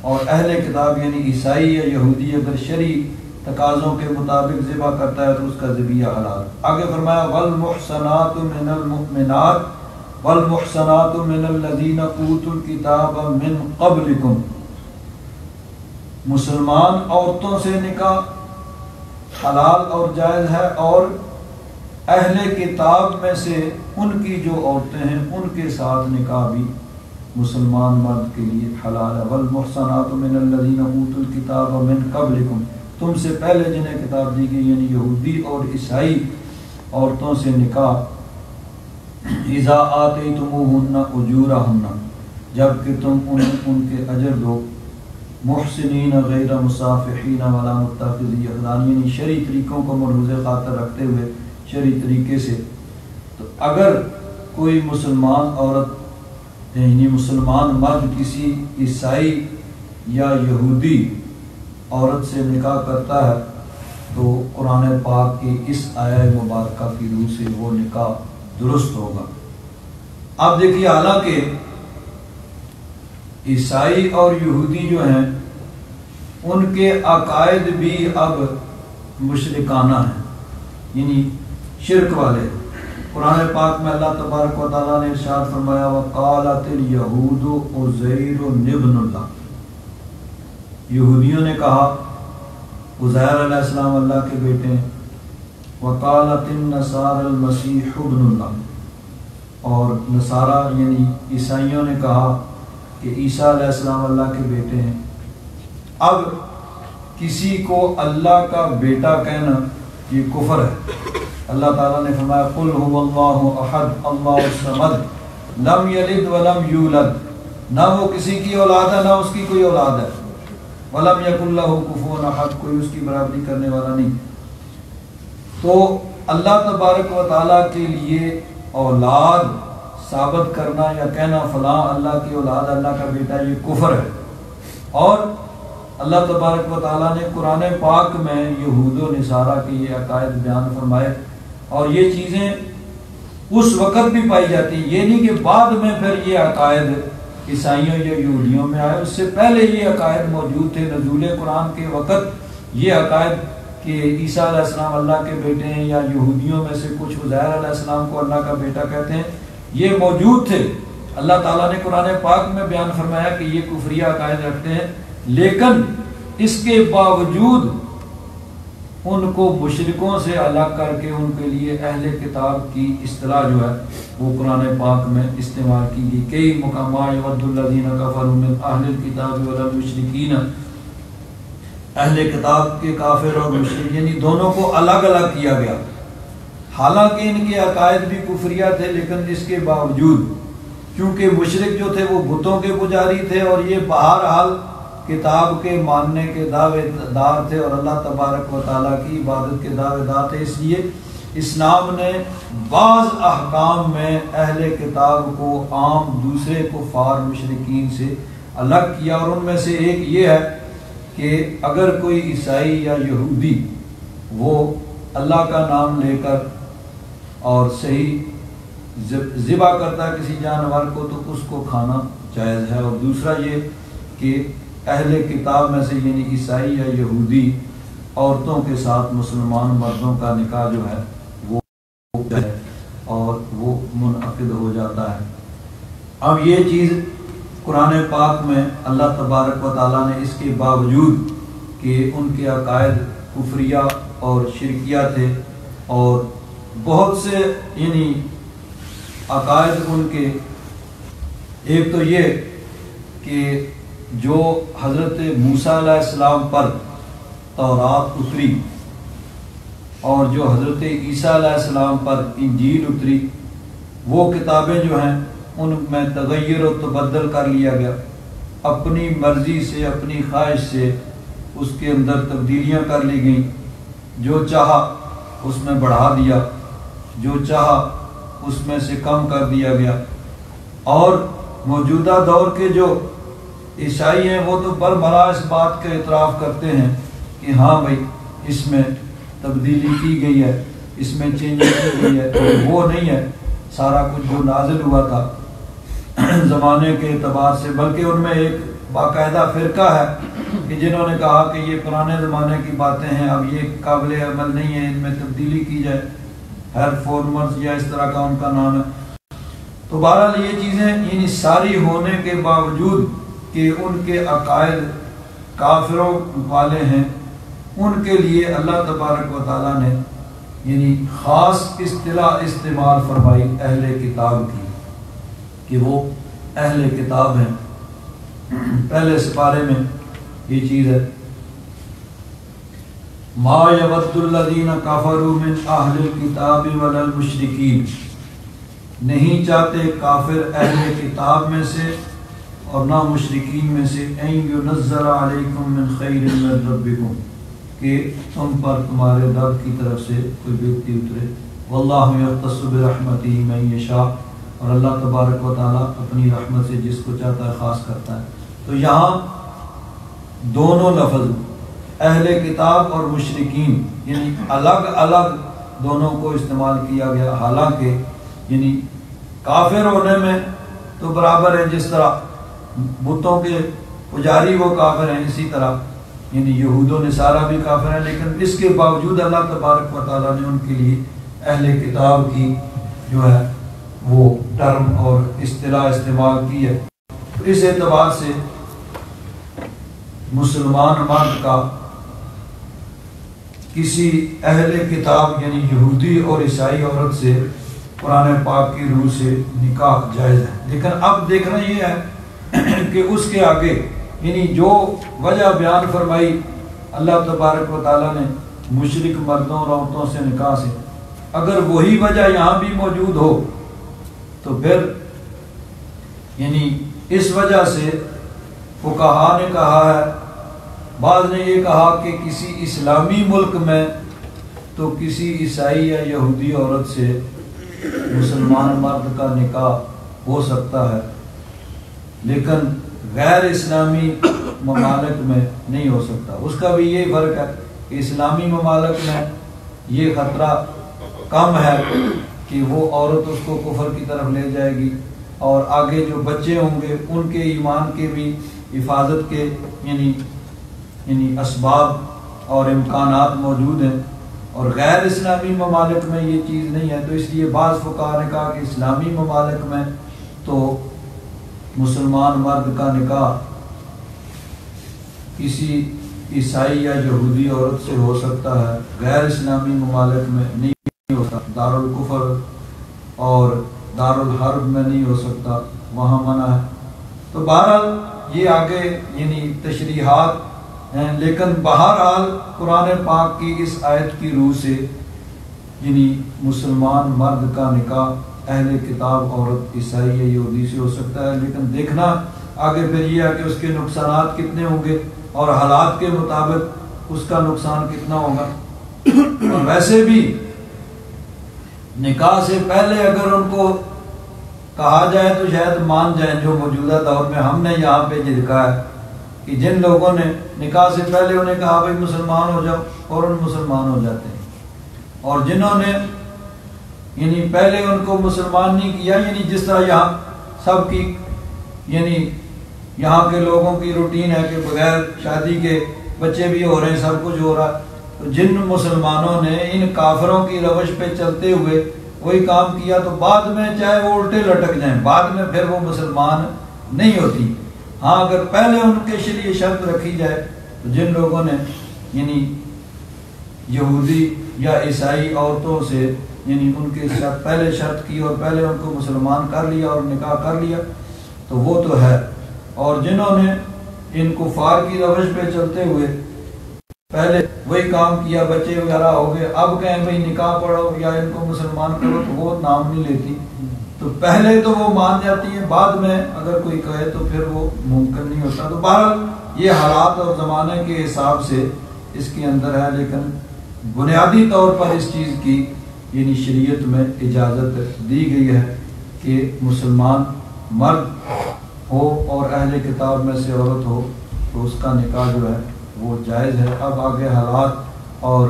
اور اہل کتاب یعنی عیسائی یا یہودی اگر شرعی تقاضوں کے مطابق ذبح کرتا ہے تو اس کا ذبیحہ حلال۔ آگے فرمایا والمحصنات من المؤمنات والمحصنات من الذین اوتوا الکتاب من قبلکم، مسلمان عورتوں سے نکاح حلال اور جائز ہے، اور اہل کتاب میں سے ان کی جو عورتیں ہیں ان کے ساتھ نکاح بھی مسلمان مرد کے لیے حلال ہے۔ والمحصنات من الذین اوتوا الکتاب من قبلکم، تم سے پہلے جنہیں کتاب دی گئی یعنی یہودی اور عیسائی عورتوں سے نکاح، اذا آتیتموہن اجورہن، جب کہ تم ان کے اجر دو، محسنین غیر مصافحین ولا متخذی اخدان، یعنی شرعی طریقوں کو ملحوظ خاطر رکھتے ہوئے شرعی طریقے سے۔ تو اگر کوئی مسلمان عورت یعنی مسلمان مرد کسی عیسائی یا یہودی عورت سے نکاح کرتا ہے تو قرآن پاک کی اس آیہ مبارکہ کی روح سے وہ نکاح درست ہوگا۔ اب دیکھیے حالانکہ عیسائی اور یہودی جو ہیں ان کے عقائد بھی اب مشرکانہ ہیں، یعنی شرک والے۔ قرآن پاک میں اللہ تبارک و تعالیٰ نے ارشاد فرمایا وقالت الیہود عزیر ابن اللہ، یہودیوں نے کہا عزیر علیہ السلام اللہ کے بیٹے ہیں، وقالت النصارى المسیح ابن اللہ، اور نصارہ یعنی عیسائیوں نے کہا کہ عیسیٰ علیہ السلام اللہ کے بیٹے ہیں۔ اب کسی کو اللہ کا بیٹا کہنا یہ کفر ہے۔ اللہ تعالیٰ نے فرمایا قل هو اللہ احد اللہ الصمد لم یلد ولم یولد، نہ وہ کسی کی اولاد ہے نہ اس کی کوئی اولاد ہے، ولم یکن لہ کفوا احد، کوئی اس کی برابری کرنے والا نہیں۔ تو اللہ تبارک و تعالیٰ کے لیے اولاد ثابت کرنا یا کہنا فلاں اللہ کی اولاد اللہ کا بیٹا یہ کفر ہے۔ اور اللہ تبارک و تعالیٰ نے قرآن پاک میں یہود و نصارہ کے یہ عقائد بیان فرمائے، اور یہ چیزیں اس وقت بھی پائی جاتی ہیں، یہ نہیں کہ بعد میں پھر یہ عقائد عیسائیوں یا یہودیوں میں آئے، اس سے پہلے یہ عقائد موجود تھے۔ نزول قرآن کے وقت یہ عقائد کہ عیسیٰ علیہ السلام اللہ کے بیٹے ہیں، یا یہودیوں میں سے کچھ عزیر علیہ السلام کو اللہ کا بیٹا کہتے ہیں، یہ موجود تھے۔ اللہ تعالیٰ نے قرآن پاک میں بیان فرمایا کہ یہ کفریہ عقائد رکھتے ہیں، لیکن اس کے باوجود ان کو مشرکوں سے الگ کر کے ان کے لیے اہل کتاب کی اصطلاح جو ہے وہ قرآن پاک میں استعمال کی گئی۔ کئی مقامات یود الذین کفروا من اہل الکتاب والمشرکین، اہل کتاب کے کافر اور مشرک یعنی دونوں کو الگ الگ کیا گیا، حالانکہ ان کے عقائد بھی کفریہ تھے، لیکن اس کے باوجود کیونکہ مشرک جو تھے وہ بتوں کے پجاری تھے اور یہ بہرحال کتاب کے ماننے کے دعوے دار تھے اور اللہ تبارک و تعالیٰ کی عبادت کے دعوے دار تھے، اس لیے اسلام نے بعض احکام میں اہل کتاب کو عام دوسرے کفار مشرکین سے الگ کیا، اور ان میں سے ایک یہ ہے کہ اگر کوئی عیسائی یا یہودی وہ اللہ کا نام لے کر اور صحیح ذبح کرتا ہے کسی جانور کو تو اس کو کھانا جائز ہے۔ اور دوسرا یہ کہ اہل کتاب میں سے یعنی عیسائی یا یہودی عورتوں کے ساتھ مسلمان مردوں کا نکاح جو ہے وہ اور وہ منعقد ہو جاتا ہے۔ اب یہ چیز قرآن پاک میں اللہ تبارک و تعالیٰ نے اس کے باوجود کہ ان کے عقائد کفریہ اور شرکیہ تھے، اور بہت سے یعنی عقائد ان کے، ایک تو یہ کہ جو حضرت موسیٰ علیہ السلام پر تورات اتری اور جو حضرت عیسیٰ علیہ السلام پر انجیل اتری، وہ کتابیں جو ہیں ان میں تغیر و تبدل کر لیا گیا، اپنی مرضی سے اپنی خواہش سے اس کے اندر تبدیلیاں کر لی گئیں، جو چاہا اس میں بڑھا دیا، جو چاہا اس میں سے کم کر دیا گیا۔ اور موجودہ دور کے جو عیسائی ہیں وہ تو برملا اس بات کا اعتراف کرتے ہیں کہ ہاں بھائی اس میں تبدیلی کی گئی ہے، اس میں چینجنگ کی گئی ہے، وہ نہیں ہے سارا کچھ جو نازل ہوا تھا زمانے کے اعتبار سے، بلکہ ان میں ایک باقاعدہ فرقہ ہے کہ جنہوں نے کہا کہ یہ پرانے زمانے کی باتیں ہیں، اب یہ قابل عمل نہیں ہے، ان میں تبدیلی کی جائے، ہر فورمرز یا اس طرح کا ان کا نام ہے۔ تو بہرحال یہ چیزیں یعنی ساری ہونے کے باوجود کہ ان کے عقائد کافروں والے ہیں، ان کے لیے اللہ تبارک و تعالیٰ نے یعنی خاص اصطلاح استعمال فرمائی اہل کتاب کی کہ وہ اہل کتاب ہیں۔ پہلے سپارے میں یہ چیز ہے ما یود الذین کفروا من اہل الکتاب ولا المشرکین، نہیں چاہتے کافر اہل کتاب میں سے اور نہ مشرکین میں سے ان ینزل علیکم من خیر من ربکم، کہ تم پر تمہارے رب کی طرف سے کوئی بہتری اترے، واللہ یختص برحمتہ من یشاء، اور اللہ تبارک و تعالیٰ اپنی رحمت سے جس کو چاہتا ہے خاص کرتا ہے۔ تو یہاں دونوں لفظ اہل کتاب اور مشرکین یعنی الگ الگ دونوں کو استعمال کیا گیا، حالانکہ یعنی کافر ہونے میں تو برابر ہے، جس طرح بتوں کے پجاری وہ کافر ہیں اسی طرح یعنی یہود و نصارہ بھی کافر ہیں، لیکن اس کے باوجود اللہ تبارک و تعالیٰ نے ان کے لیے اہل کتاب کی جو ہے وہ ٹرم اور اصطلاح استعمال کی ہے۔ تو اس اعتبار سے مسلمان مرد کا کسی اہل کتاب یعنی یہودی اور عیسائی عورت سے قرآن پاک کی روح سے نکاح جائز ہے. لیکن اب دیکھنا یہ ہے کہ اس کے آگے یعنی جو وجہ بیان فرمائی اللہ تبارک و تعالیٰ نے مشرک مردوں اور عورتوں سے نکاح سے، اگر وہی وجہ یہاں بھی موجود ہو تو پھر یعنی اس وجہ سے فقہا نے کہا ہے، بعض نے یہ کہا کہ کسی اسلامی ملک میں تو کسی عیسائی یا یہودی عورت سے مسلمان مرد کا نکاح ہو سکتا ہے، لیکن غیر اسلامی ممالک میں نہیں ہو سکتا. اس کا بھی یہ فرق ہے کہ اسلامی ممالک میں یہ خطرہ کم ہے کہ وہ عورت اس کو کفر کی طرف لے جائے گی، اور آگے جو بچے ہوں گے ان کے ایمان کے بھی حفاظت کے یعنی اسباب اور امکانات موجود ہیں. اور غیر اسلامی ممالک میں یہ چیز نہیں ہے، تو اس لیے بعض فقہا نے کہا کہ اسلامی ممالک میں تو مسلمان مرد کا نکاح کسی عیسائی یا یہودی عورت سے ہو سکتا ہے، غیر اسلامی ممالک میں نہیں ہو سکتا. دارالکفر اور دارالحرب میں نہیں ہو سکتا، وہاں منع ہے. تو بہرحال یہ آگے یعنی تشریحات ہیں، لیکن بہرحال قرآن پاک کی اس آیت کی روح سے یعنی مسلمان مرد کا نکاح اہل کتاب عورت عیسائی یا یہودی سے ہو سکتا ہے. لیکن دیکھنا آگے پھر یہ ہے کہ اس کے نقصانات کتنے ہوں گے اور حالات کے مطابق اس کا نقصان کتنا ہوگا. اور ویسے بھی نکاح سے پہلے اگر ان کو کہا جائے تو شاید مان جائیں، جو موجودہ دور میں ہم نے یہاں پہ لکھا ہے کہ جن لوگوں نے نکاح سے پہلے انہیں کہا بھائی مسلمان ہو جاؤ، فوراً مسلمان ہو جاتے ہیں. اور جنہوں نے یعنی پہلے ان کو مسلمان نہیں کیا، یعنی جس طرح یہاں سب کی یعنی یہاں کے لوگوں کی روٹین ہے کہ بغیر شادی کے بچے بھی ہو رہے ہیں، سب کچھ ہو رہا ہے، تو جن مسلمانوں نے ان کافروں کی روش پہ چلتے ہوئے وہی کام کیا تو بعد میں چاہے وہ الٹے لٹک جائیں، بعد میں پھر وہ مسلمان نہیں ہوتی. ہاں اگر پہلے ان کے لیے شرط رکھی جائے تو جن لوگوں نے یعنی یہودی یا عیسائی عورتوں سے یعنی ان کے ساتھ پہلے شرط کی اور پہلے ان کو مسلمان کر لیا اور نکاح کر لیا تو وہ تو ہے. اور جنہوں نے ان کفار کی روش پہ چلتے ہوئے پہلے وہی کام کیا، بچے وغیرہ ہو گئے، اب کہیں بھائی نکاح پڑھو یا ان کو مسلمان کرو تو وہ نام نہیں لیتی. تو پہلے تو وہ مان جاتی ہیں، بعد میں اگر کوئی کہے تو پھر وہ ممکن نہیں ہوتا. تو بہرحال یہ حالات اور زمانے کے حساب سے اس کے اندر ہے، لیکن بنیادی طور پر اس چیز کی یعنی شریعت میں اجازت دی گئی ہے کہ مسلمان مرد ہو اور اہل کتاب میں سے عورت ہو تو اس کا نکاح جو ہے وہ جائز ہے. اب آگے حالات اور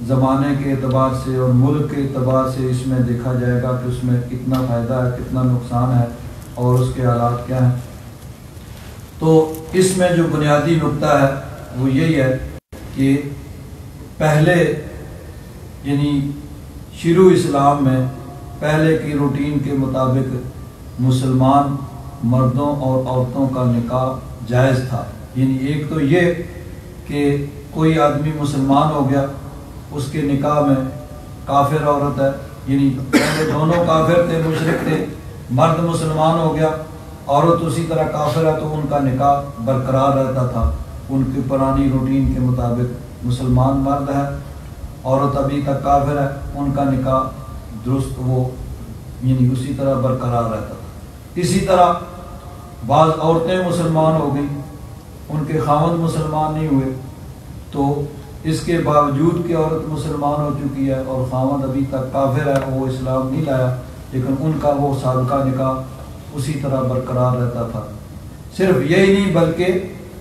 زمانے کے اعتبار سے اور ملک کے اعتبار سے اس میں دیکھا جائے گا کہ اس میں کتنا فائدہ ہے، کتنا نقصان ہے اور اس کے حالات کیا ہیں. تو اس میں جو بنیادی نقطہ ہے وہ یہی ہے کہ پہلے یعنی شروع اسلام میں پہلے کی روٹین کے مطابق مسلمان مردوں اور عورتوں کا نکاح جائز تھا. یعنی ایک تو یہ کہ کوئی آدمی مسلمان ہو گیا، اس کے نکاح میں کافر عورت ہے، یعنی پہلے دونوں کافر تھے، مشرک تھے، مرد مسلمان ہو گیا، عورت اسی طرح کافر ہے تو ان کا نکاح برقرار رہتا تھا. ان کی پرانی روٹین کے مطابق مسلمان مرد ہے، عورت ابھی تک کافر ہے، ان کا نکاح درست وہ یعنی اسی طرح برقرار رہتا تھا. اسی طرح بعض عورتیں مسلمان ہو گئیں، ان کے خاوند مسلمان نہیں ہوئے، تو اس کے باوجود کہ عورت مسلمان ہو چکی ہے اور خاوند ابھی تک کافر ہے، وہ اسلام نہیں لایا، لیکن ان کا وہ سابقہ نکاح اسی طرح برقرار رہتا تھا. صرف یہی نہیں بلکہ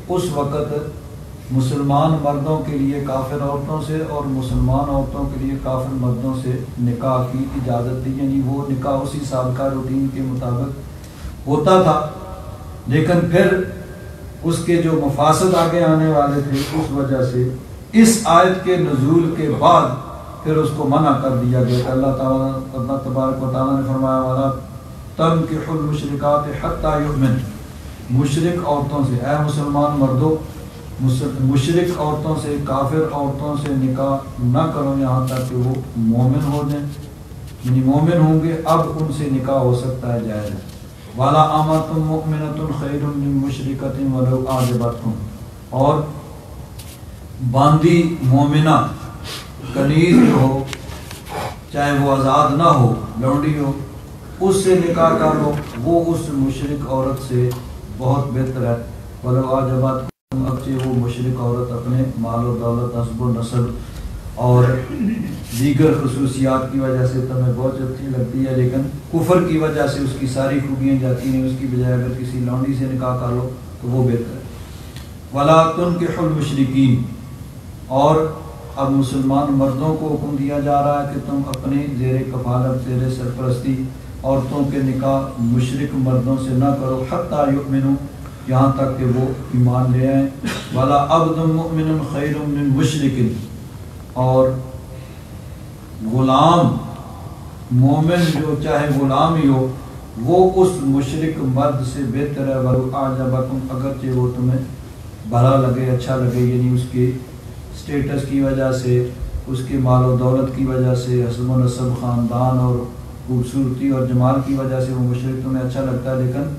اس وقت مسلمان مردوں کے لیے کافر عورتوں سے اور مسلمان عورتوں کے لیے کافر مردوں سے نکاح کی اجازت دی، یعنی وہ نکاح اسی سابقہ روٹین کے مطابق ہوتا تھا. لیکن پھر اس کے جو مفاسد آگے آنے والے تھے اس وجہ سے اس آیت کے نزول کے بعد پھر اس کو منع کر دیا گیا. اللہ تعالیٰ اللہ تبارک و تعالیٰ نے فرمایا والا تنکحوا المشرکات حتی یؤمن، مشرک عورتوں سے، اے مسلمان مردوں مشرک عورتوں سے، کافر عورتوں سے نکاح نہ کرو یہاں تک کہ وہ مومن ہو جائیں. یعنی مومن ہوں گے اب ان سے نکاح ہو سکتا ہے، جائز ہے۔ والا امۃ مؤمنۃ خیر من مشرکۃ ولو اعجبتکم، اور باندی مومنہ کنیز جو ہو، چاہے وہ آزاد نہ ہو، لونڈی ہو، اس سے نکاح کر لو، وہ اس مشرک عورت سے بہت بہتر ہے۔ ولو اعجبتکم، اگرچہ وہ مشرک عورت اپنے مال و دولت، نسب و نسل اور دیگر خصوصیات کی وجہ سے تمہیں بہت اچھی لگتی ہے، لیکن کفر کی وجہ سے اس کی ساری خوبیاں جاتی ہیں، اس کی بجائے اگر کسی لونڈی سے نکاح کر لو تو وہ بہتر ہے۔ ولا تنکحوا المشرکین، اور اب مسلمان مردوں کو حکم دیا جا رہا ہے کہ تم اپنے زیر کفالت، زیر سرپرستی عورتوں کے نکاح مشرک مردوں سے نہ کرو، حتی یؤمنوا، یہاں تک کہ وہ ایمان لے آئیں۔ ولا عبد مؤمن خیر من مشرک، اور غلام مومن جو چاہے غلام ہی ہو، وہ اس مشرک مرد سے بہتر ہے۔ ولو اعجبکم، اگرچہ وہ تمہیں بھلا لگے، اچھا لگے، یعنی اس کے اسٹیٹس کی وجہ سے، اس کے مال و دولت کی وجہ سے، حسب و نسب، خاندان اور خوبصورتی اور جمال کی وجہ سے وہ مشرک تمہیں اچھا لگتا ہے، لیکن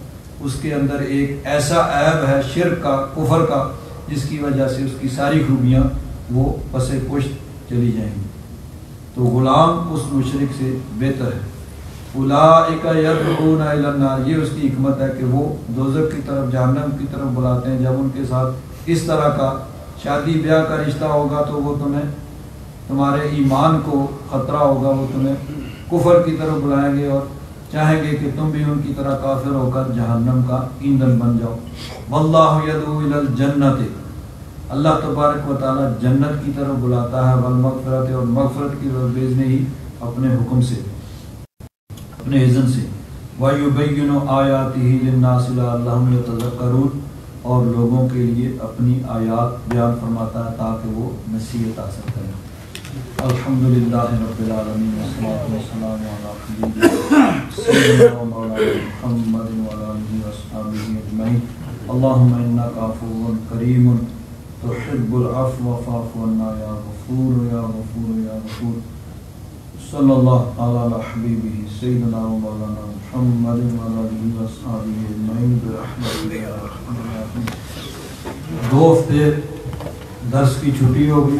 اس کے اندر ایک ایسا عیب ہے شرک کا، کفر کا، جس کی وجہ سے اس کی ساری خوبیاں وہ پس پشت چلی جائیں گی، تو غلام اس مشرک سے بہتر ہے۔ اولئک یدعون الی النار، یہ اس کی حکمت ہے کہ وہ دوزخ کی طرف، جہنم کی طرف بلاتے ہیں۔ جب ان کے ساتھ اس طرح کا شادی بیاہ کا رشتہ ہوگا تو وہ تمہیں، تمہارے ایمان کو خطرہ ہوگا، وہ تمہیں کفر کی طرف بلائیں گے اور چاہیں گے کہ تم بھی ان کی طرح کافر ہو کر جہنم کا ایندھن بن جاؤ۔ واللہ یدعو الی الجنۃ، اللہ تبارک و تعالیٰ جنت کی طرف بلاتا ہے، والمغفرت، اور مغفرت کی طرف بھیجنے ہی اپنے حکم سے، اپنے اذن سے۔ وَيُبَيِّنُ آیَاتِهِ لِلنَّاسِ لَعَلَّهُمْ يَتَذَكَّرُونَ، اور لوگوں کے لیے اپنی آیات بیان فرماتا ہے تاکہ وہ نصیحت حاصل کریں۔ الحمدللہ رب العالمین، والصلاۃ والسلام علی سیدنا و مولانا محمد وعلی آلہ وصحبہ اجمعین۔ اللہم انک عفو کریم تحب العفو فاعف عنا یا غفور یا غفور یا غفور۔ صلی اللہ تعالی علی حبیبہ سیدنا و مولانا محمد وعلی آلہ وصحبہ اجمعین برحمتک یا ارحم الراحمین۔ 2 ہفتے درس کی چھٹی ہوگی۔